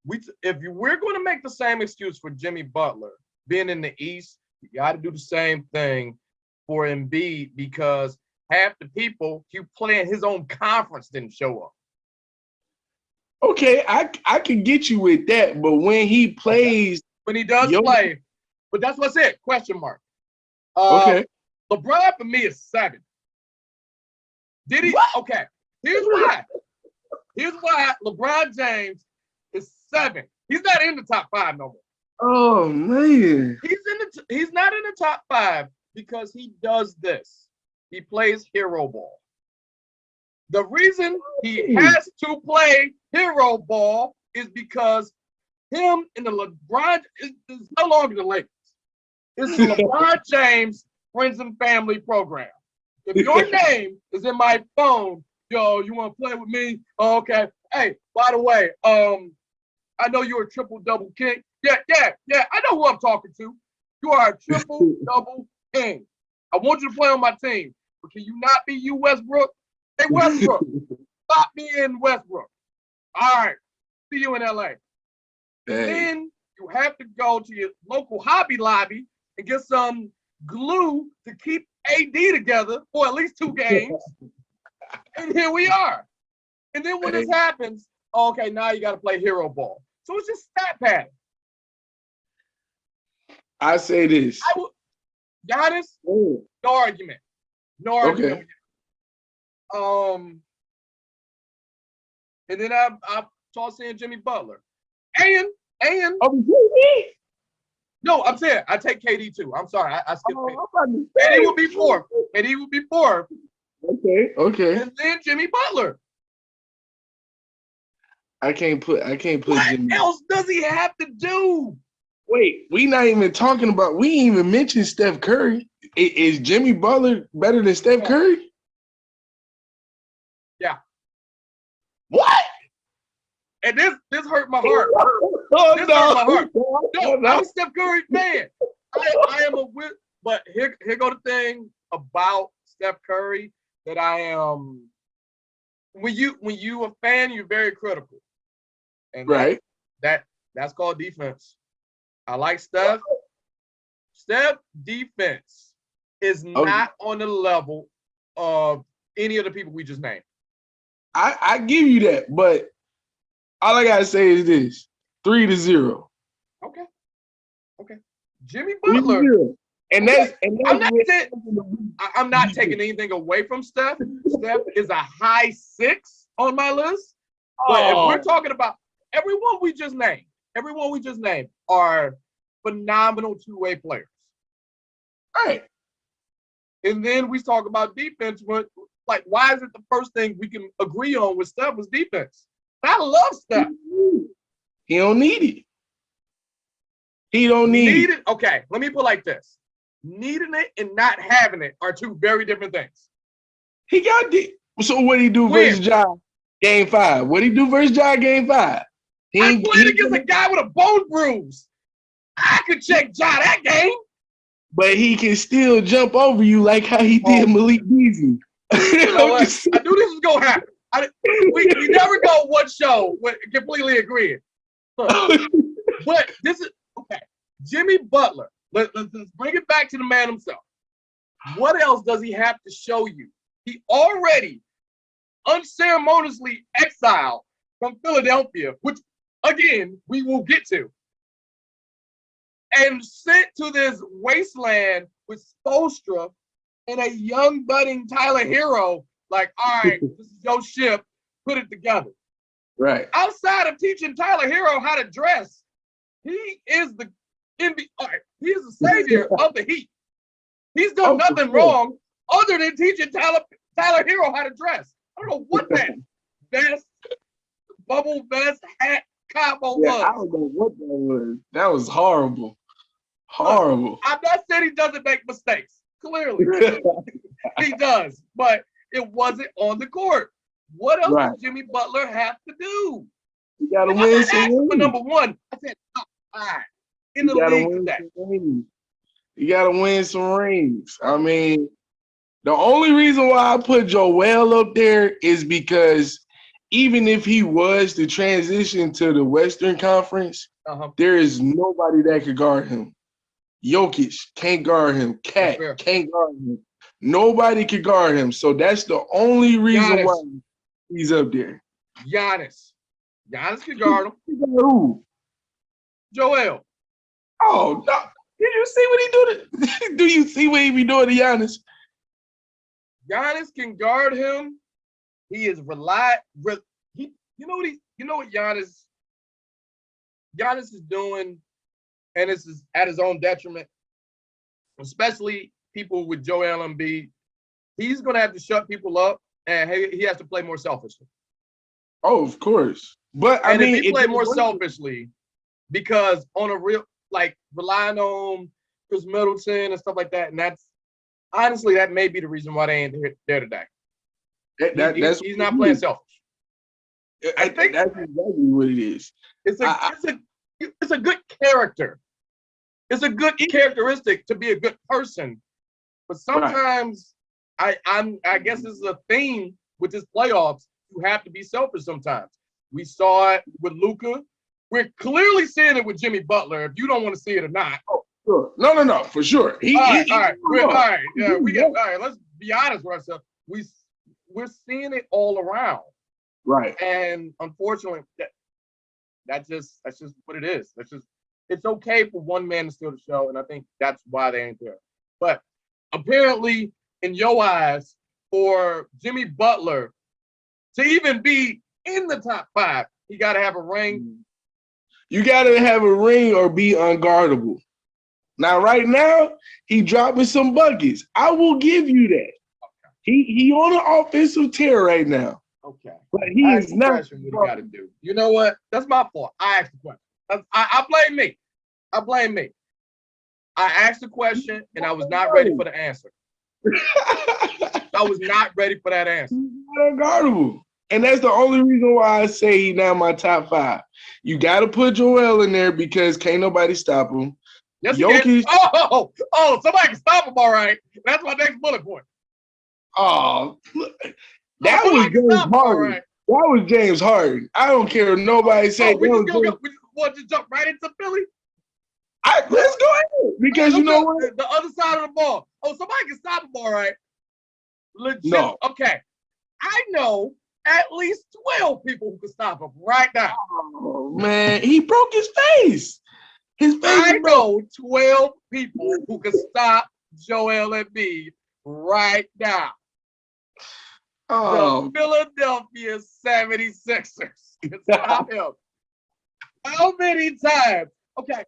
[SPEAKER 1] We're going to make the same excuse for Jimmy Butler being in the East, you got to do the same thing for Embiid because half the people he play in his own conference didn't show up.
[SPEAKER 2] Okay, I can get you with that, but when he plays,
[SPEAKER 1] when he does play, but that's what's it. Question mark.
[SPEAKER 2] Okay.
[SPEAKER 1] LeBron for me is 7. Did he? What? Okay. Here's why. LeBron James is 7. He's not in the top 5 no more.
[SPEAKER 2] Oh man.
[SPEAKER 1] He's not in the top 5 because he does this. He plays hero ball. The reason he has to play hero ball is because him and the LeBron is no longer the Lakers. It's the LeBron James Friends and Family Program. If your name is in my phone, yo, you want to play with me? Oh, okay. Hey, by the way, I know you're a triple-double king. Yeah. I know who I'm talking to. You are a triple-double king. I want you to play on my team. But can you not be you, Westbrook? Hey, Westbrook, stop being Westbrook. All right. See you in LA. Then you have to go to your local Hobby Lobby and get some glue to keep AD together for at least 2 games. And here we are. And then when this happens, okay, now you got to play hero ball. So it's just stat padding.
[SPEAKER 2] I say this.
[SPEAKER 1] Giannis, no argument. No argument. Okay. And then I toss in Jimmy Butler. And no, I'm saying I take KD too. I'm sorry, I skipped KD. KD will be 4th. KD will be 4th.
[SPEAKER 2] Okay.
[SPEAKER 1] And then Jimmy Butler.
[SPEAKER 2] I can't put Jimmy.
[SPEAKER 1] What else does he have to do?
[SPEAKER 2] Wait, we not even talking about. We ain't even mentioned Steph Curry. Is Jimmy Butler better than Steph Curry?
[SPEAKER 1] Yeah.
[SPEAKER 2] What?
[SPEAKER 1] And this hurt my heart. Hurt my heart. No, I'm a Steph Curry fan. I am but here go the thing about Steph Curry that I am. When you a fan, you're very critical. And that's called defense. I like Steph. Steph defense is not on the level of any of the people we just named.
[SPEAKER 2] I give you that, but all I gotta say is this: 3-0.
[SPEAKER 1] Okay. Jimmy Butler. I'm not taking anything away from Steph. Steph is a high 6 on my list. But if we're talking about everyone we just named are phenomenal 2-way players. All right. And then we talk about defense. Like, why is it the first thing we can agree on with Steph was defense? I love Steph.
[SPEAKER 2] He don't need it. He don't need it.
[SPEAKER 1] Okay, let me put it like this. Needing it and not having it are 2 very different things.
[SPEAKER 2] He got it. So what he do versus Ja game 5? What he do versus Ja game 5?
[SPEAKER 1] I played against a guy with a bone bruise. I could check Ja that game.
[SPEAKER 2] But he can still jump over you like how he did Malik Beasley.
[SPEAKER 1] You know what? I knew this was going to happen. We never go one show with completely agreeing. But this is, okay, Jimmy Butler. Let's bring it back to the man himself. What else does he have to show you? He already unceremoniously exiled from Philadelphia, which, again, we will get to, and sent to this wasteland with Spoelstra and a young budding Tyler Hero, like, all right, this is your ship, put it together.
[SPEAKER 2] Right.
[SPEAKER 1] Outside of teaching Tyler Hero how to dress, he is the NBA, he is the savior of the Heat. He's done nothing wrong other than teaching Tyler Hero how to dress. I don't know what that vest, bubble vest, hat, combo was.
[SPEAKER 2] I don't know what that was. That was horrible. Horrible.
[SPEAKER 1] Look, I'm not saying he doesn't make mistakes. Clearly, he does, but it wasn't on the court. What else does Jimmy Butler have to do?
[SPEAKER 2] You gotta win some rings.
[SPEAKER 1] For number 1, I said top 5 in the league today.
[SPEAKER 2] You gotta win some rings. I mean, the only reason why I put Joel up there is because even if he was to transition to the Western Conference, there is nobody that could guard him. Jokic can't guard him. Cat can't guard him. Nobody could guard him. So that's the only reason why he's up there.
[SPEAKER 1] Giannis could guard him.
[SPEAKER 2] Who?
[SPEAKER 1] Joel.
[SPEAKER 2] Oh, no. Did you see what he do? Do you see what he be doing to Giannis?
[SPEAKER 1] Giannis can guard him. He is you know what Giannis is doing, and this is at his own detriment, especially people with Joel Embiid. He's going to have to shut people up, and he has to play more selfishly.
[SPEAKER 2] Oh, of course. But I mean,
[SPEAKER 1] if he play more selfishly, because on a real, like, relying on Chris Middleton and stuff like that. And that's honestly, that may be the reason why they ain't there today. He's not playing selfish.
[SPEAKER 2] I think that's exactly what it is.
[SPEAKER 1] It's a good character. It's a good characteristic to be a good person. But sometimes I guess this is a theme with this playoffs. You have to be selfish sometimes. We saw it with Luka. We're clearly seeing it with Jimmy Butler. If you don't want to see it or not.
[SPEAKER 2] Oh, sure. No, for sure. All
[SPEAKER 1] right. Let's be honest with ourselves. We're seeing it all around.
[SPEAKER 2] Right.
[SPEAKER 1] And unfortunately, that's just what it is. It's okay for one man to steal the show, and I think that's why they ain't there. But apparently, in your eyes, for Jimmy Butler to even be in the top 5, he got to have a ring.
[SPEAKER 2] You got to have a ring or be unguardable. Now, right now, he dropping some buckets. I will give you that. Okay. He on an offensive tear right now.
[SPEAKER 1] Okay.
[SPEAKER 2] But he is not.
[SPEAKER 1] What he got to do. You know what? That's my fault. I asked the question. I blame me. I asked the question, and I was not ready for the answer. I was not ready for that answer.
[SPEAKER 2] He's not unguardable. And that's the only reason why I say he's now my top 5. You got to put Joel in there because can't nobody stop him.
[SPEAKER 1] Yes, Jokic. Somebody can stop him, all right. That's my next bullet point.
[SPEAKER 2] Oh, that was James Harden. Right. That was James Harden. I don't care what nobody say.
[SPEAKER 1] We just want to jump right into Philly?
[SPEAKER 2] Let's go ahead. Because you know what?
[SPEAKER 1] The other side of the ball. Somebody can stop him, all right. Legit.
[SPEAKER 2] No.
[SPEAKER 1] Okay. I know at least 12 people who can stop him right now.
[SPEAKER 2] Oh, man. He broke his face.
[SPEAKER 1] I know 12 people who can stop Joel Embiid right now.
[SPEAKER 2] Oh.
[SPEAKER 1] The Philadelphia 76ers can stop him. How many times? Okay.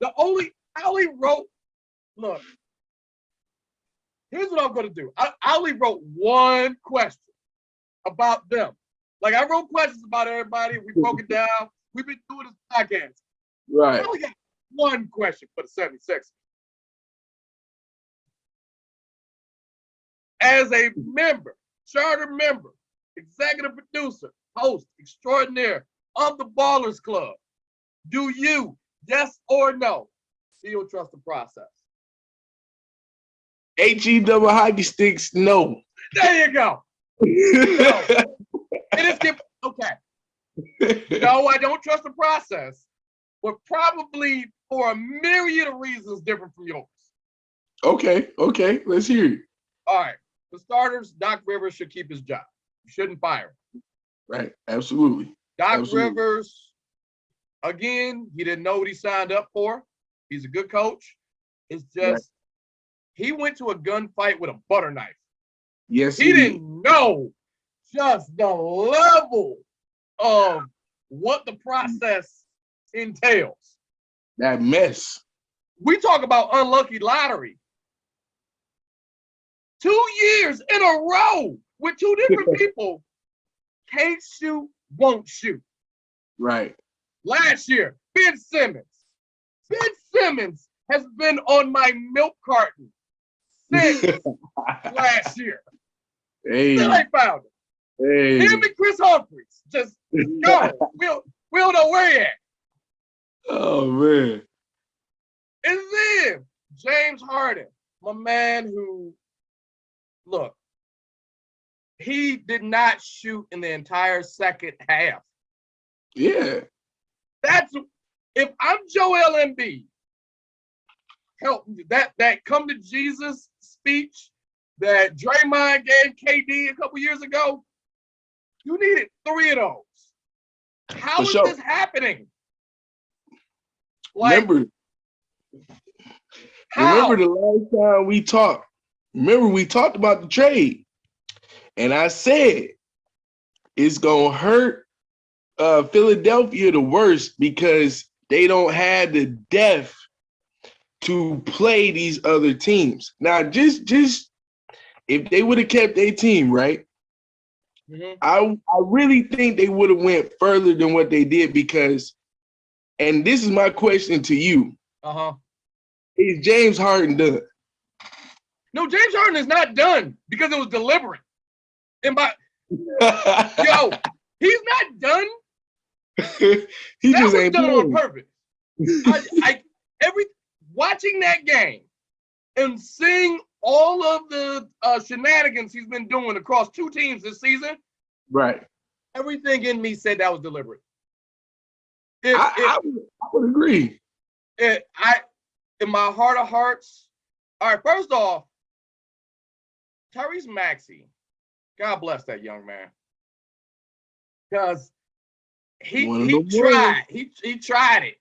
[SPEAKER 1] I only wrote, look, here's what I'm going to do. I only wrote one question about them. Like, I wrote questions about everybody. We broke it down. We've been doing this podcast.
[SPEAKER 2] Right.
[SPEAKER 1] I only got one question for the 76ers. As a member, charter member, executive producer, host extraordinaire of the Ballers Club, do you, yes or no, still trust the process?
[SPEAKER 2] HE double hockey sticks, no.
[SPEAKER 1] There you go. No. Okay. No, I don't trust the process, but probably for a myriad of reasons different from yours.
[SPEAKER 2] Okay. Let's hear it.
[SPEAKER 1] All right. For starters, Doc Rivers should keep his job. You shouldn't fire him.
[SPEAKER 2] Right. Absolutely.
[SPEAKER 1] Rivers, again, he didn't know what he signed up for. He's a good coach. It's just he went to a gunfight with a butter knife.
[SPEAKER 2] Yes,
[SPEAKER 1] he didn't know just the level of what the process entails.
[SPEAKER 2] That mess.
[SPEAKER 1] We talk about unlucky lottery. 2 years in a row with 2 different people. Can't shoot, won't shoot.
[SPEAKER 2] Right.
[SPEAKER 1] Last year, Ben Simmons. Ben Simmons has been on my milk carton since last year.
[SPEAKER 2] Hey.
[SPEAKER 1] Still ain't found him.
[SPEAKER 2] Hey.
[SPEAKER 1] Him and Chris Humphries just go. we don't know where he at.
[SPEAKER 2] Oh, man.
[SPEAKER 1] And then James Harden, my man who, look, he did not shoot in the entire second half.
[SPEAKER 2] Yeah.
[SPEAKER 1] If I'm Joel Embiid, help that come to Jesus speech that Draymond gave KD a couple years ago, you needed 3 of those. How is this happening?
[SPEAKER 2] Remember the last time we talked. Remember we talked about the trade, and I said it's gonna hurt Philadelphia the worst because they don't have the depth to play these other teams. Now, just if they would have kept their team, right? Mm-hmm. I really think they would have went further than what they did because, and this is my question to you. Is James Harden done?
[SPEAKER 1] No, James Harden is not done because it was deliberate. Yo, he's not done.
[SPEAKER 2] He
[SPEAKER 1] that
[SPEAKER 2] just
[SPEAKER 1] was
[SPEAKER 2] ain't
[SPEAKER 1] done
[SPEAKER 2] playing.
[SPEAKER 1] on purpose. Watching that game and seeing all of the shenanigans he's been doing across two teams this season,
[SPEAKER 2] right?
[SPEAKER 1] Everything in me said that was deliberate.
[SPEAKER 2] I would agree.
[SPEAKER 1] In my heart of hearts, all right. First off, Tyrese Maxey, God bless that young man, because he tried it,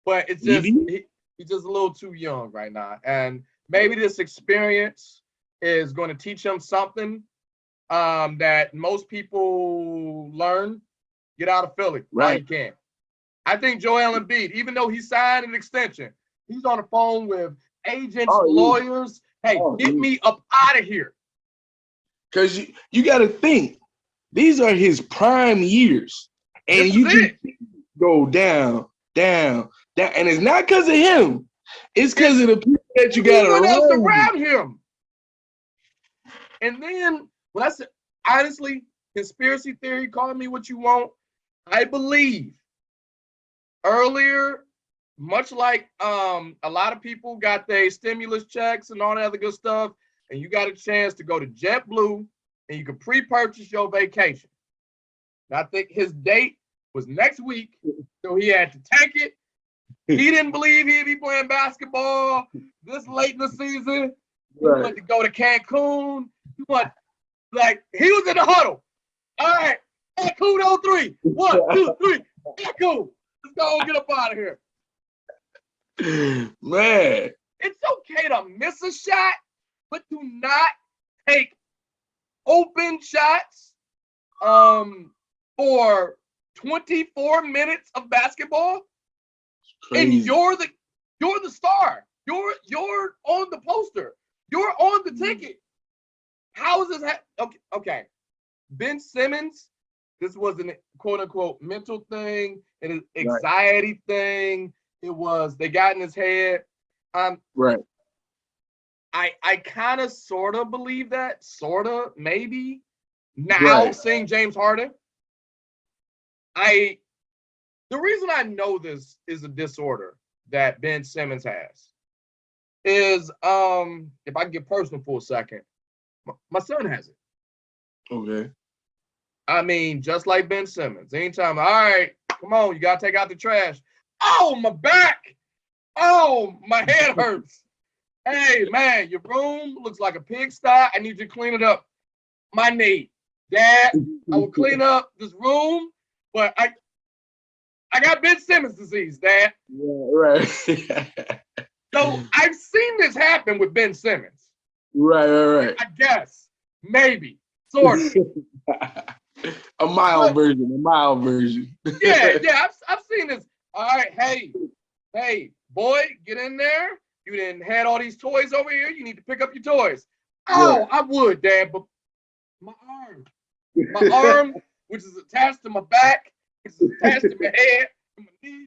[SPEAKER 1] but it's just he's just a little too young right now, and maybe this experience is going to teach him something that most people learn. Get out of Philly while you can. I think Joel Embiid, even though he signed an extension, he's on the phone with agents, lawyers. Hey, get me up out of here.
[SPEAKER 2] Because you got to think, these are his prime years. And you just go down, and it's not because of him. It's because of the people that you got
[SPEAKER 1] around him. And then, honestly, conspiracy theory, call me what you want. I believe earlier, much like a lot of people got their stimulus checks and all that other good stuff, and you got a chance to go to JetBlue and you could pre-purchase your vacation. And I think his date was next week, so he had to tank it. He didn't believe he'd be playing basketball this late in the season. He wanted to go to Cancun. He was in the huddle. All right, Cancun on 3. 1, 2, 3. Cancun. Let's go get up out of here.
[SPEAKER 2] Man.
[SPEAKER 1] It's okay to miss a shot, but do not take open shots for 24 minutes of basketball. And you're the star. You're on the poster. You're on the ticket. How is this okay. Ben Simmons, this was an quote unquote mental thing, an anxiety thing. It was they got in his head.
[SPEAKER 2] Right.
[SPEAKER 1] I kind of sort of believe that, maybe. Now seeing James Harden. The reason I know this is a disorder that Ben Simmons has is if I can get personal for a second, my son has it.
[SPEAKER 2] Okay.
[SPEAKER 1] I mean, just like Ben Simmons. Anytime, all right, come on, you gotta take out the trash. Oh, my back. Oh, my head hurts. Hey, man, your room looks like a pigsty. I need you to clean it up. My knee. Dad, I will clean up this room, but I got Ben Simmons disease, Dad.
[SPEAKER 2] Yeah, right.
[SPEAKER 1] So I've seen this happen with Ben Simmons.
[SPEAKER 2] Right.
[SPEAKER 1] I guess. Maybe. Sort of.
[SPEAKER 2] A mild version.
[SPEAKER 1] Yeah, I've seen this. All right, hey, boy, get in there. You didn't had all these toys over here. You need to pick up your toys. Oh, I would, Dad, but my arm, which is attached to my back, which is attached to my head, to my knee,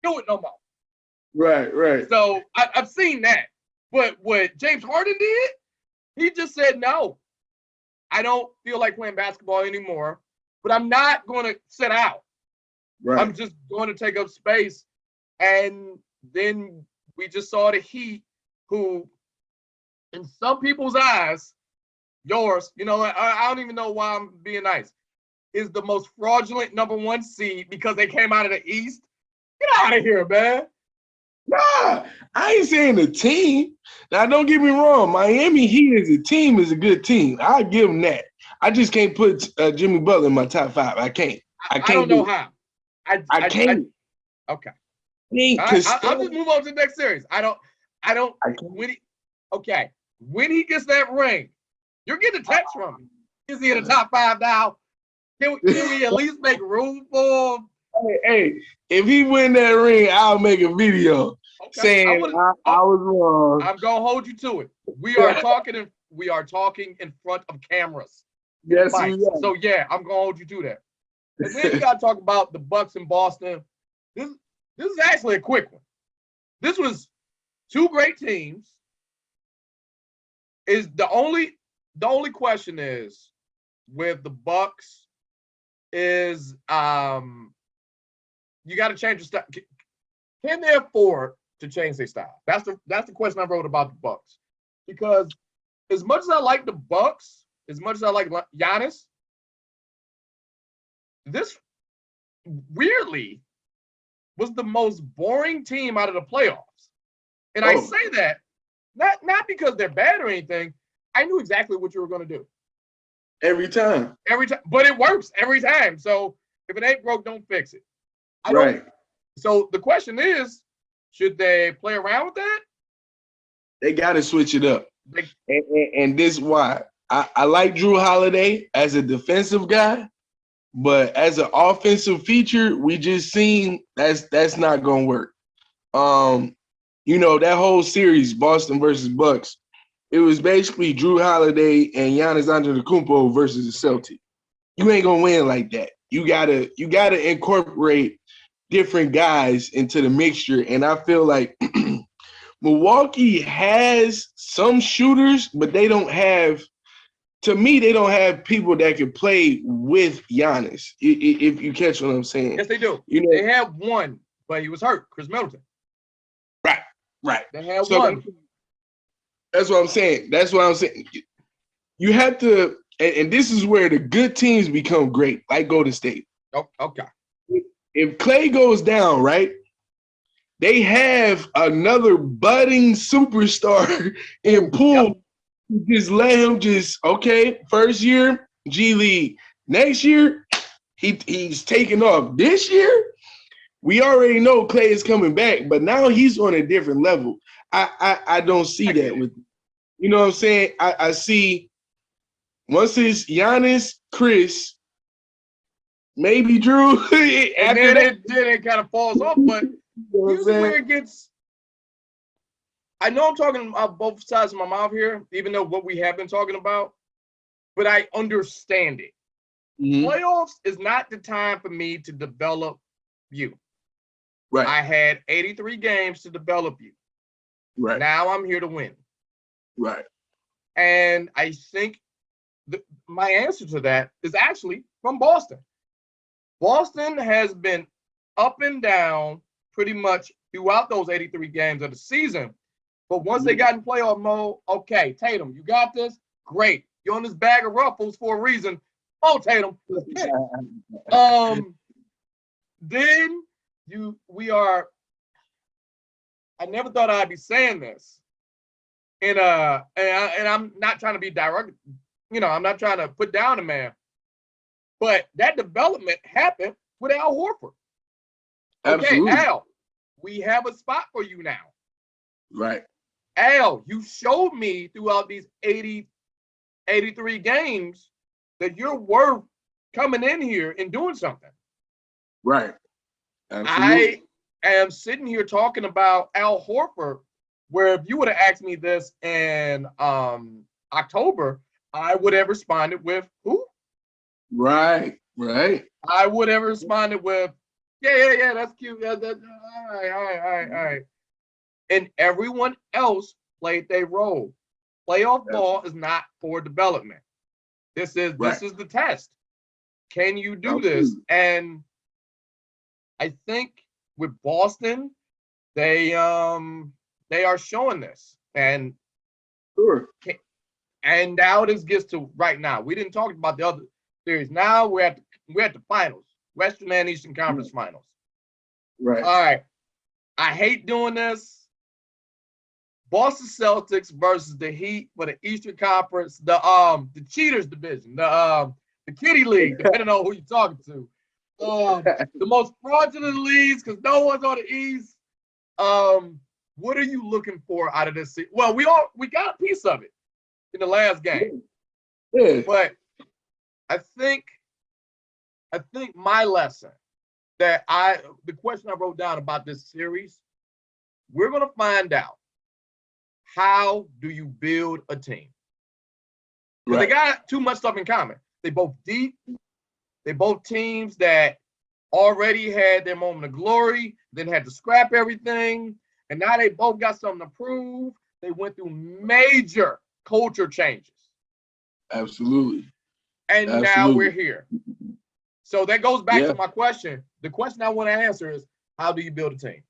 [SPEAKER 1] do it no more.
[SPEAKER 2] Right.
[SPEAKER 1] So I've seen that. But what James Harden did, he just said, no, I don't feel like playing basketball anymore, but I'm not going to sit out.
[SPEAKER 2] Right.
[SPEAKER 1] I'm just going to take up space. And then we just saw the Heat, who, in some people's eyes, yours, I don't even know why I'm being nice, is the most fraudulent number 1 seed because they came out of the East. Get out of here, man.
[SPEAKER 2] Nah, I ain't saying the team. Now, don't get me wrong. Miami Heat as a team is a good team. I'll give them that. I just can't put Jimmy Butler in my top 5. I can't. I
[SPEAKER 1] don't know how.
[SPEAKER 2] I can't.
[SPEAKER 1] Okay. I'll just move on to the next series. When he gets that ring, you're getting a text from him. Is he in the top 5 now? Can we at least make room for him?
[SPEAKER 2] Hey, if he win that ring, I'll make a video saying I was wrong.
[SPEAKER 1] I'm gonna hold you to it. We are talking in front of cameras.
[SPEAKER 2] Yes,
[SPEAKER 1] so yeah, I'm gonna hold you to that. And then you gotta talk about the Bucks in Boston. This is actually a quick one. This was two great teams. Is the only question is with the Bucks is you got to change the style. Can they afford to change their style? That's the question I wrote about the Bucks. Because as much as I like the Bucks, as much as I like Giannis, this weirdly was the most boring team out of the playoffs. And I say that not because they're bad or anything. I knew exactly what you were going to do.
[SPEAKER 2] Every time.
[SPEAKER 1] But it works every time. So if it ain't broke, don't fix it. So the question is, should they play around with that?
[SPEAKER 2] They got to switch it up. And this is why. I like Drew Holiday as a defensive guy, but as an offensive feature, we just seen that's not going to work. That whole series, Boston versus Bucks, it was basically Drew Holiday and Giannis Antetokounmpo versus the Celtics. You ain't gonna win like that. You gotta incorporate different guys into the mixture. And I feel like Milwaukee has some shooters, but they don't have. To me, they don't have people that can play with Giannis. If you catch what I'm saying.
[SPEAKER 1] Yes, they do. They have one, but he was hurt. Chris Middleton.
[SPEAKER 2] Right.
[SPEAKER 1] They have one.
[SPEAKER 2] That's what I'm saying. You have to, and this is where the good teams become great, like Golden State.
[SPEAKER 1] Oh, okay.
[SPEAKER 2] If Clay goes down, right, they have another budding superstar in Poole. Yep. Just let him first year, G League. Next year, he's taking off. This year, we already know Clay is coming back, but now he's on a different level. I don't see that with, you know what I'm saying? I see once it's Giannis, Chris, maybe Drew,
[SPEAKER 1] and then it kind of falls off. But here's where it gets. I know I'm talking about both sides of my mouth here, even though what we have been talking about, but I understand it. Mm-hmm. Playoffs is not the time for me to develop you.
[SPEAKER 2] Right.
[SPEAKER 1] I had 83 games to develop you.
[SPEAKER 2] Right.
[SPEAKER 1] Now I'm here to win.
[SPEAKER 2] Right.
[SPEAKER 1] And I think my answer to that is actually from Boston. Boston has been up and down pretty much throughout those 83 games of the season. But once they got in playoff mode, okay, Tatum, you got this? Great. You're on this bag of ruffles for a reason. Oh, Tatum. Then I never thought I'd be saying this. And I'm not trying to be direct, I'm not trying to put down a man. But that development happened with Al Horford.
[SPEAKER 2] Absolutely.
[SPEAKER 1] Okay, Al, we have a spot for you now.
[SPEAKER 2] Right.
[SPEAKER 1] Al, you showed me throughout these 83 games that you're worth coming in here and doing something.
[SPEAKER 2] Right.
[SPEAKER 1] Absolutely. I am sitting here talking about Al Horford, where if you would have asked me this in October, I would have responded with who?
[SPEAKER 2] Right.
[SPEAKER 1] I would have responded with, yeah, that's cute. Yeah, all right. And everyone else played their role. Playoff ball is not for development. This is the test. Can you do this? And I think with Boston, they are showing this. And
[SPEAKER 2] sure.
[SPEAKER 1] And now this gets to right now. We didn't talk about the other series. Now we're at the finals, Western and Eastern Conference finals.
[SPEAKER 2] Right.
[SPEAKER 1] All right. I hate doing this. Boston Celtics versus the Heat for the Eastern Conference, the Cheaters division, the Kitty League, depending on who you're talking to. The most fraudulent leagues because no one's on the East. What are you looking for out of this? Well, we got a piece of it in the last game.
[SPEAKER 2] Yeah.
[SPEAKER 1] But I think my lesson the question I wrote down about this series, we're going to find out. How do you build a team? Right. They got too much stuff in common. They both deep. They both teams that already had their moment of glory, then had to scrap everything. And now they both got something to prove. They went through major culture changes.
[SPEAKER 2] Absolutely.
[SPEAKER 1] And now we're here. So that goes back to my question. The question I want to answer is, how do you build a team?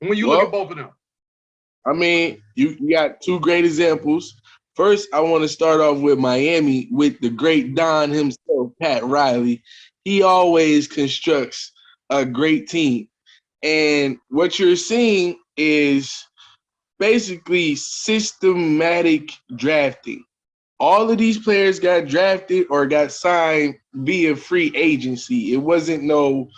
[SPEAKER 1] And when you look at both of them.
[SPEAKER 2] I mean, you got two great examples. First, I want to start off with Miami with the great Don himself, Pat Riley. He always constructs a great team. And what you're seeing is basically systematic drafting. All of these players got drafted or got signed via free agency. It wasn't no,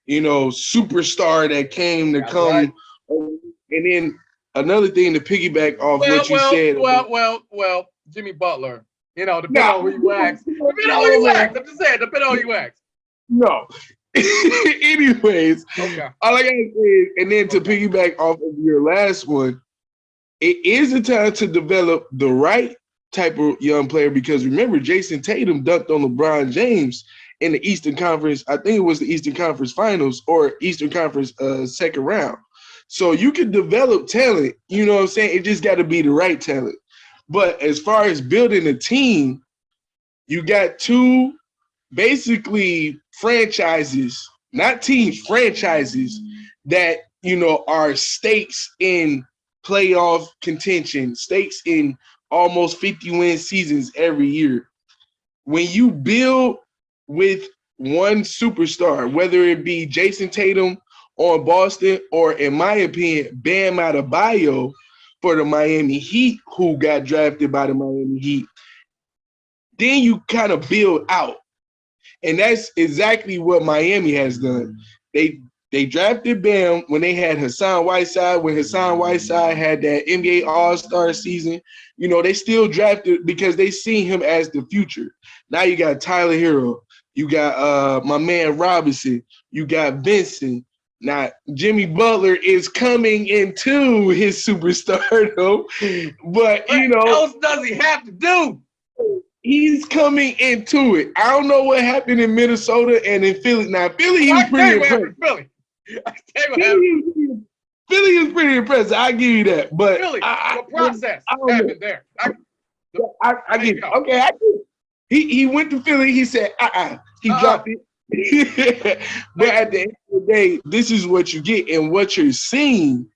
[SPEAKER 2] superstar that came to come. Right. And then another thing to piggyback off what you said.
[SPEAKER 1] Well, Jimmy Butler. Depending on who you ask. Depending on who you ask. I'm just saying, depending on who you ask.
[SPEAKER 2] No. Anyways, okay. All I gotta say is, and then to piggyback off of your last one, it is a time to develop the right type of young player, because remember, Jason Tatum dunked on LeBron James in the Eastern Conference. I think it was the Eastern Conference Finals or Eastern Conference second round. So you can develop talent, you know what I'm saying? It just got to be the right talent. But as far as building a team, you got two basically franchises, not teams, franchises that, are stakes in playoff contention, stakes in almost 50-win seasons every year. When you build with one superstar, whether it be Jason Tatum on Boston or, in my opinion, Bam Adebayo for the Miami Heat, who got drafted by the Miami Heat, then you kind of build out. And that's exactly what Miami has done. They drafted Bam when they had Hassan Whiteside, when Hassan Whiteside had that NBA All-Star season. They still drafted because they see him as the future. Now you got Tyler Hero. You got my man Robinson. You got Vincent. Now, Jimmy Butler is coming into his superstardom. But,
[SPEAKER 1] what else does he have to do?
[SPEAKER 2] He's coming into it. I don't know what happened in Minnesota and in Philly. Now, Philly, he was pretty impressive. Philly is pretty impressive. I give you that. But
[SPEAKER 1] Philly, the process happened there.
[SPEAKER 2] I get it. Okay, I get it. He went to Philly. He said, He dropped it. But at the end of the day, this is what you get. And what you're seeing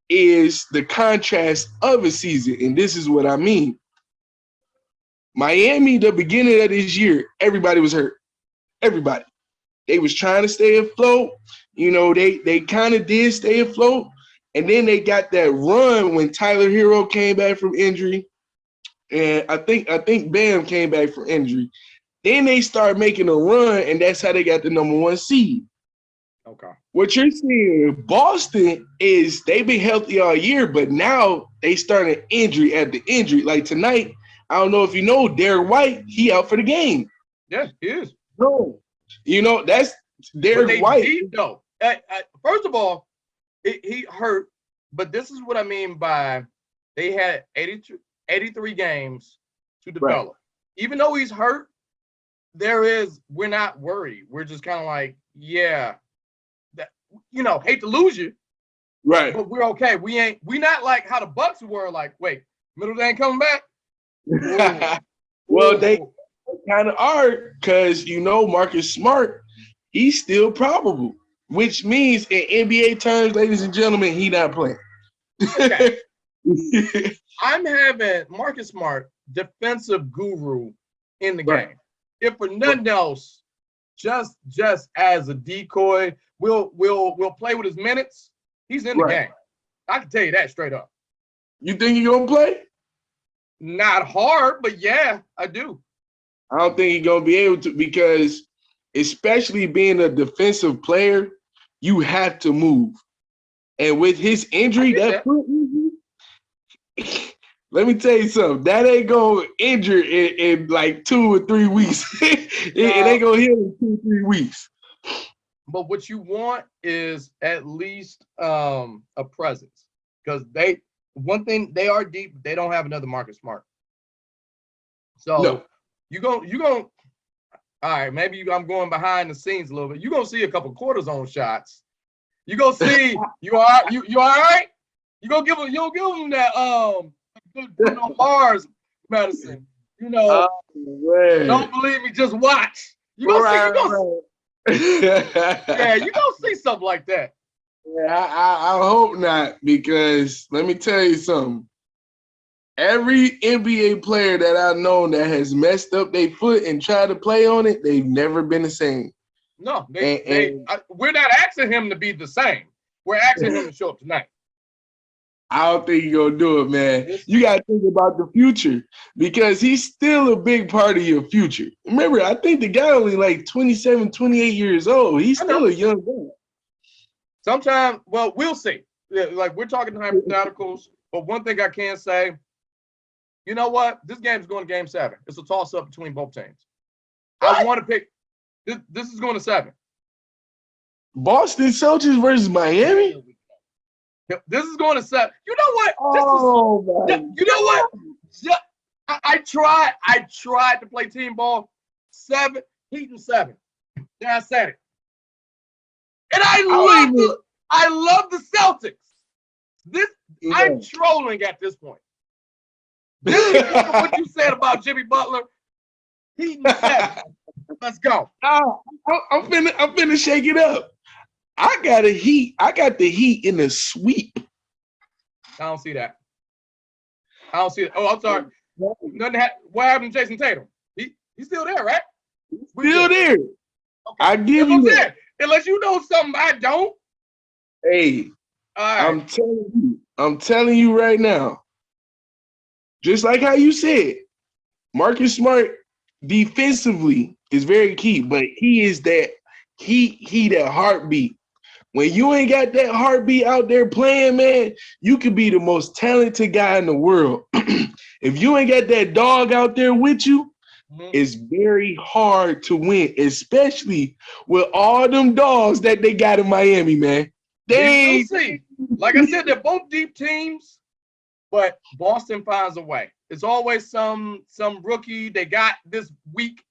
[SPEAKER 2] is the contrast of a season. And this is what I mean. Miami, the beginning of this year, everybody was hurt. Everybody. They was trying to stay afloat. They kind of did stay afloat. And then they got that run when Tyler Hero came back from injury. And I think Bam came back from injury. Then they start making a run, and that's how they got the number 1 seed.
[SPEAKER 1] Okay.
[SPEAKER 2] What you're seeing in Boston is they've been healthy all year, but now they starting injury after injury. Like tonight, I don't know if you know, Derek White, he out for the game.
[SPEAKER 1] Yeah, he is.
[SPEAKER 2] No. That's Derek White.
[SPEAKER 1] Deep, though. First of all, he hurt, but this is what I mean by they had 83 games to develop. Right. Even though he's hurt, we're not worried. We're just kind of like, hate to lose you.
[SPEAKER 2] Right.
[SPEAKER 1] But we're okay. We not like how the Bucks were like, wait, Middleton ain't coming back?
[SPEAKER 2] Well, they kind of are, because Marcus Smart, he's still probable, which means in NBA terms, ladies and gentlemen, he not playing.
[SPEAKER 1] Okay. I'm having Marcus Smart, defensive guru, in the game. If for nothing else, just as a decoy, we'll play with his minutes. He's in the game. I can tell you that straight up.
[SPEAKER 2] You think he's gonna play?
[SPEAKER 1] Not hard, but yeah, I do.
[SPEAKER 2] I don't think he's gonna be able to, because especially being a defensive player, you have to move. And with his injury, that foot injury, let me tell you something. That ain't gonna injure in like 2 or 3 weeks. it ain't gonna heal in 2 or 3 weeks.
[SPEAKER 1] But what you want is at least a presence, because one thing, they are deep. They don't have another Marcus Smart. So no. you going. All right, maybe I'm going behind the scenes a little bit. You're gonna see a couple quarter zone shots You gonna see you all right? You'll give him that putting on Mars medicine. You know, don't believe me, just watch. You gonna see, yeah, you gonna see something like that.
[SPEAKER 2] Yeah, I hope not, because let me tell you something. Every NBA player that I know that has messed up their foot and tried to play on it, they've never been the same.
[SPEAKER 1] No, we're not asking him to be the same. We're asking him to show up tonight.
[SPEAKER 2] I don't think you're going to do it, man. You got to think about the future, because he's still a big part of your future. Remember, I think the guy only like 27, 28 years old. He's still a young guy.
[SPEAKER 1] Sometimes, well, we'll see. Like, we're talking hypotheticals, but one thing I can say, you know what? This game's going to game 7. It's a toss-up between both teams. What? I want to pick. This is going to 7.
[SPEAKER 2] Boston Celtics versus Miami?
[SPEAKER 1] This is going to 7. You know what?
[SPEAKER 2] You
[SPEAKER 1] know what? I tried to play team ball. 7, Heat and 7. Yeah, I said it. And I love the Celtics. I'm trolling at this point. This is what you said about Jimmy Butler. Heat and 7. Let's go.
[SPEAKER 2] I'm finna shake it up. I got the Heat in the sweep.
[SPEAKER 1] I don't see that. Oh, I'm sorry. What happened to Jason Tatum? He's still there, right?
[SPEAKER 2] Still there. Okay. I give you that.
[SPEAKER 1] Unless you know something I don't.
[SPEAKER 2] Hey, right. I'm telling you right now. Just like how you said, Marcus Smart defensively is very key, but he is that that heartbeat. When you ain't got that heartbeat out there playing, man, you could be the most talented guy in the world. If you ain't got that dog out there with you, it's very hard to win, especially with all them dogs that they got in Miami, man.
[SPEAKER 1] We'll see. Like I said, they're both deep teams, but Boston finds a way. It's always some rookie they got this week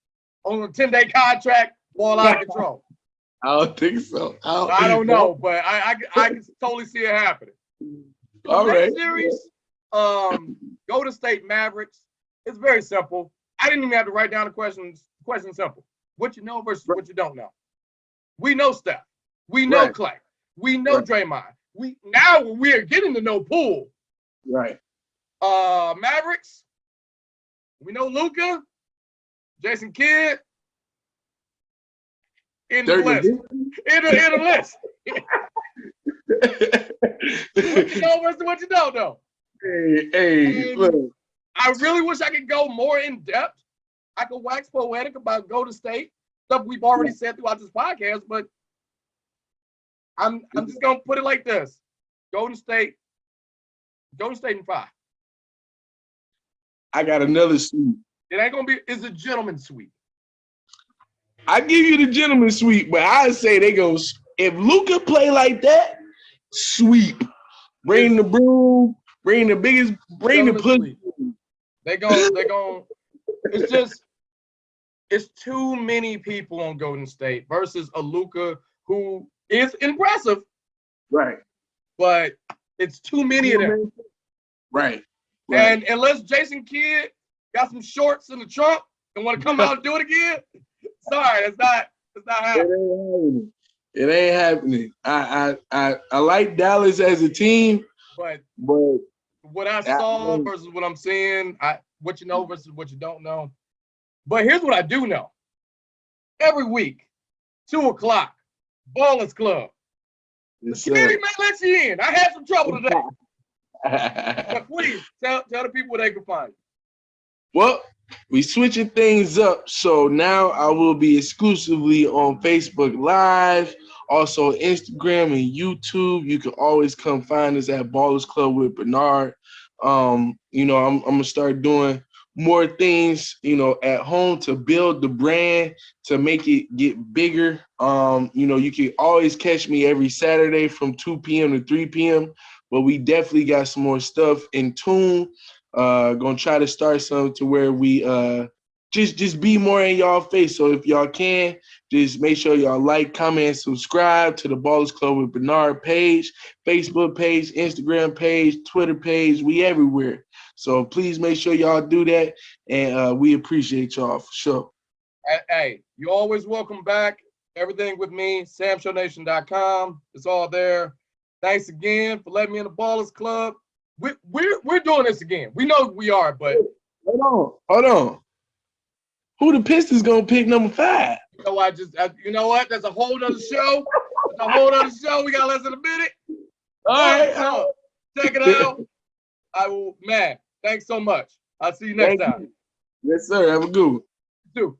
[SPEAKER 1] on a 10-day contract, ball out of control.
[SPEAKER 2] I don't think so.
[SPEAKER 1] I don't know, but I can totally see it happening.
[SPEAKER 2] All right.
[SPEAKER 1] Series, Golden State Mavericks. It's very simple. I didn't even have to write down the questions. Question simple. What you know versus what you don't know. We know Steph. We know Clay. We know Draymond. We're getting to know Poole.
[SPEAKER 2] Right.
[SPEAKER 1] Mavericks. We know Luka. Jason Kidd. In the list. In the list. What you know versus what you don't know.
[SPEAKER 2] Hey, look.
[SPEAKER 1] I really wish I could go more in depth. I could wax poetic about Golden State, stuff we've already said throughout this podcast, but I'm just gonna put it like this: Golden State in 5.
[SPEAKER 2] I got another sweep.
[SPEAKER 1] It ain't gonna be. It's a gentleman's sweep.
[SPEAKER 2] I give you the gentleman's sweep, but I say they go. If Luka play like that, sweep. Bring the broom. Bring the biggest. Bring the pussy.
[SPEAKER 1] They go. It's too many people on Golden State versus a Luka who is impressive.
[SPEAKER 2] Right.
[SPEAKER 1] But it's too many of them.
[SPEAKER 2] Right.
[SPEAKER 1] And unless Jason Kidd got some shorts in the trunk and want to come out and do it again, sorry, it's not happening.
[SPEAKER 2] It ain't happening. I like Dallas as a team, but
[SPEAKER 1] what I saw versus what I'm seeing, what you know versus what you don't know. But here's what I do know. Every week, 2:00, Ballers Club. The community may let you in. I had some trouble today. But please, tell the people where they can find you.
[SPEAKER 2] Well, we switching things up. So now I will be exclusively on Facebook Live, also Instagram and YouTube. You can always come find us at Ballers Club with Bernard. I'm gonna start doing more things, at home to build the brand, to make it get bigger. You can always catch me every Saturday from 2 p.m. to 3 p.m. But we definitely got some more stuff in tune. Gonna try to start something to where we just be more in y'all face. So if y'all can, just make sure y'all like, comment, subscribe to the Ballers Club with Bernard page, Facebook page, Instagram page, Twitter page. We everywhere. So please make sure y'all do that, and we appreciate y'all for sure.
[SPEAKER 1] Hey, you're always welcome back. Everything with me, samshownation.com. It's all there. Thanks again for letting me in the Ballers Club. We're doing this again. We know we are, but
[SPEAKER 2] hold on. Who the Pistons gonna pick number 5?
[SPEAKER 1] You know what? That's a whole other show. That's a whole other show. We got less than a minute.
[SPEAKER 2] All right.
[SPEAKER 1] Check it out. Man, thanks so much. I'll see you next time.
[SPEAKER 2] Yes, sir. Have a good one.
[SPEAKER 1] You too.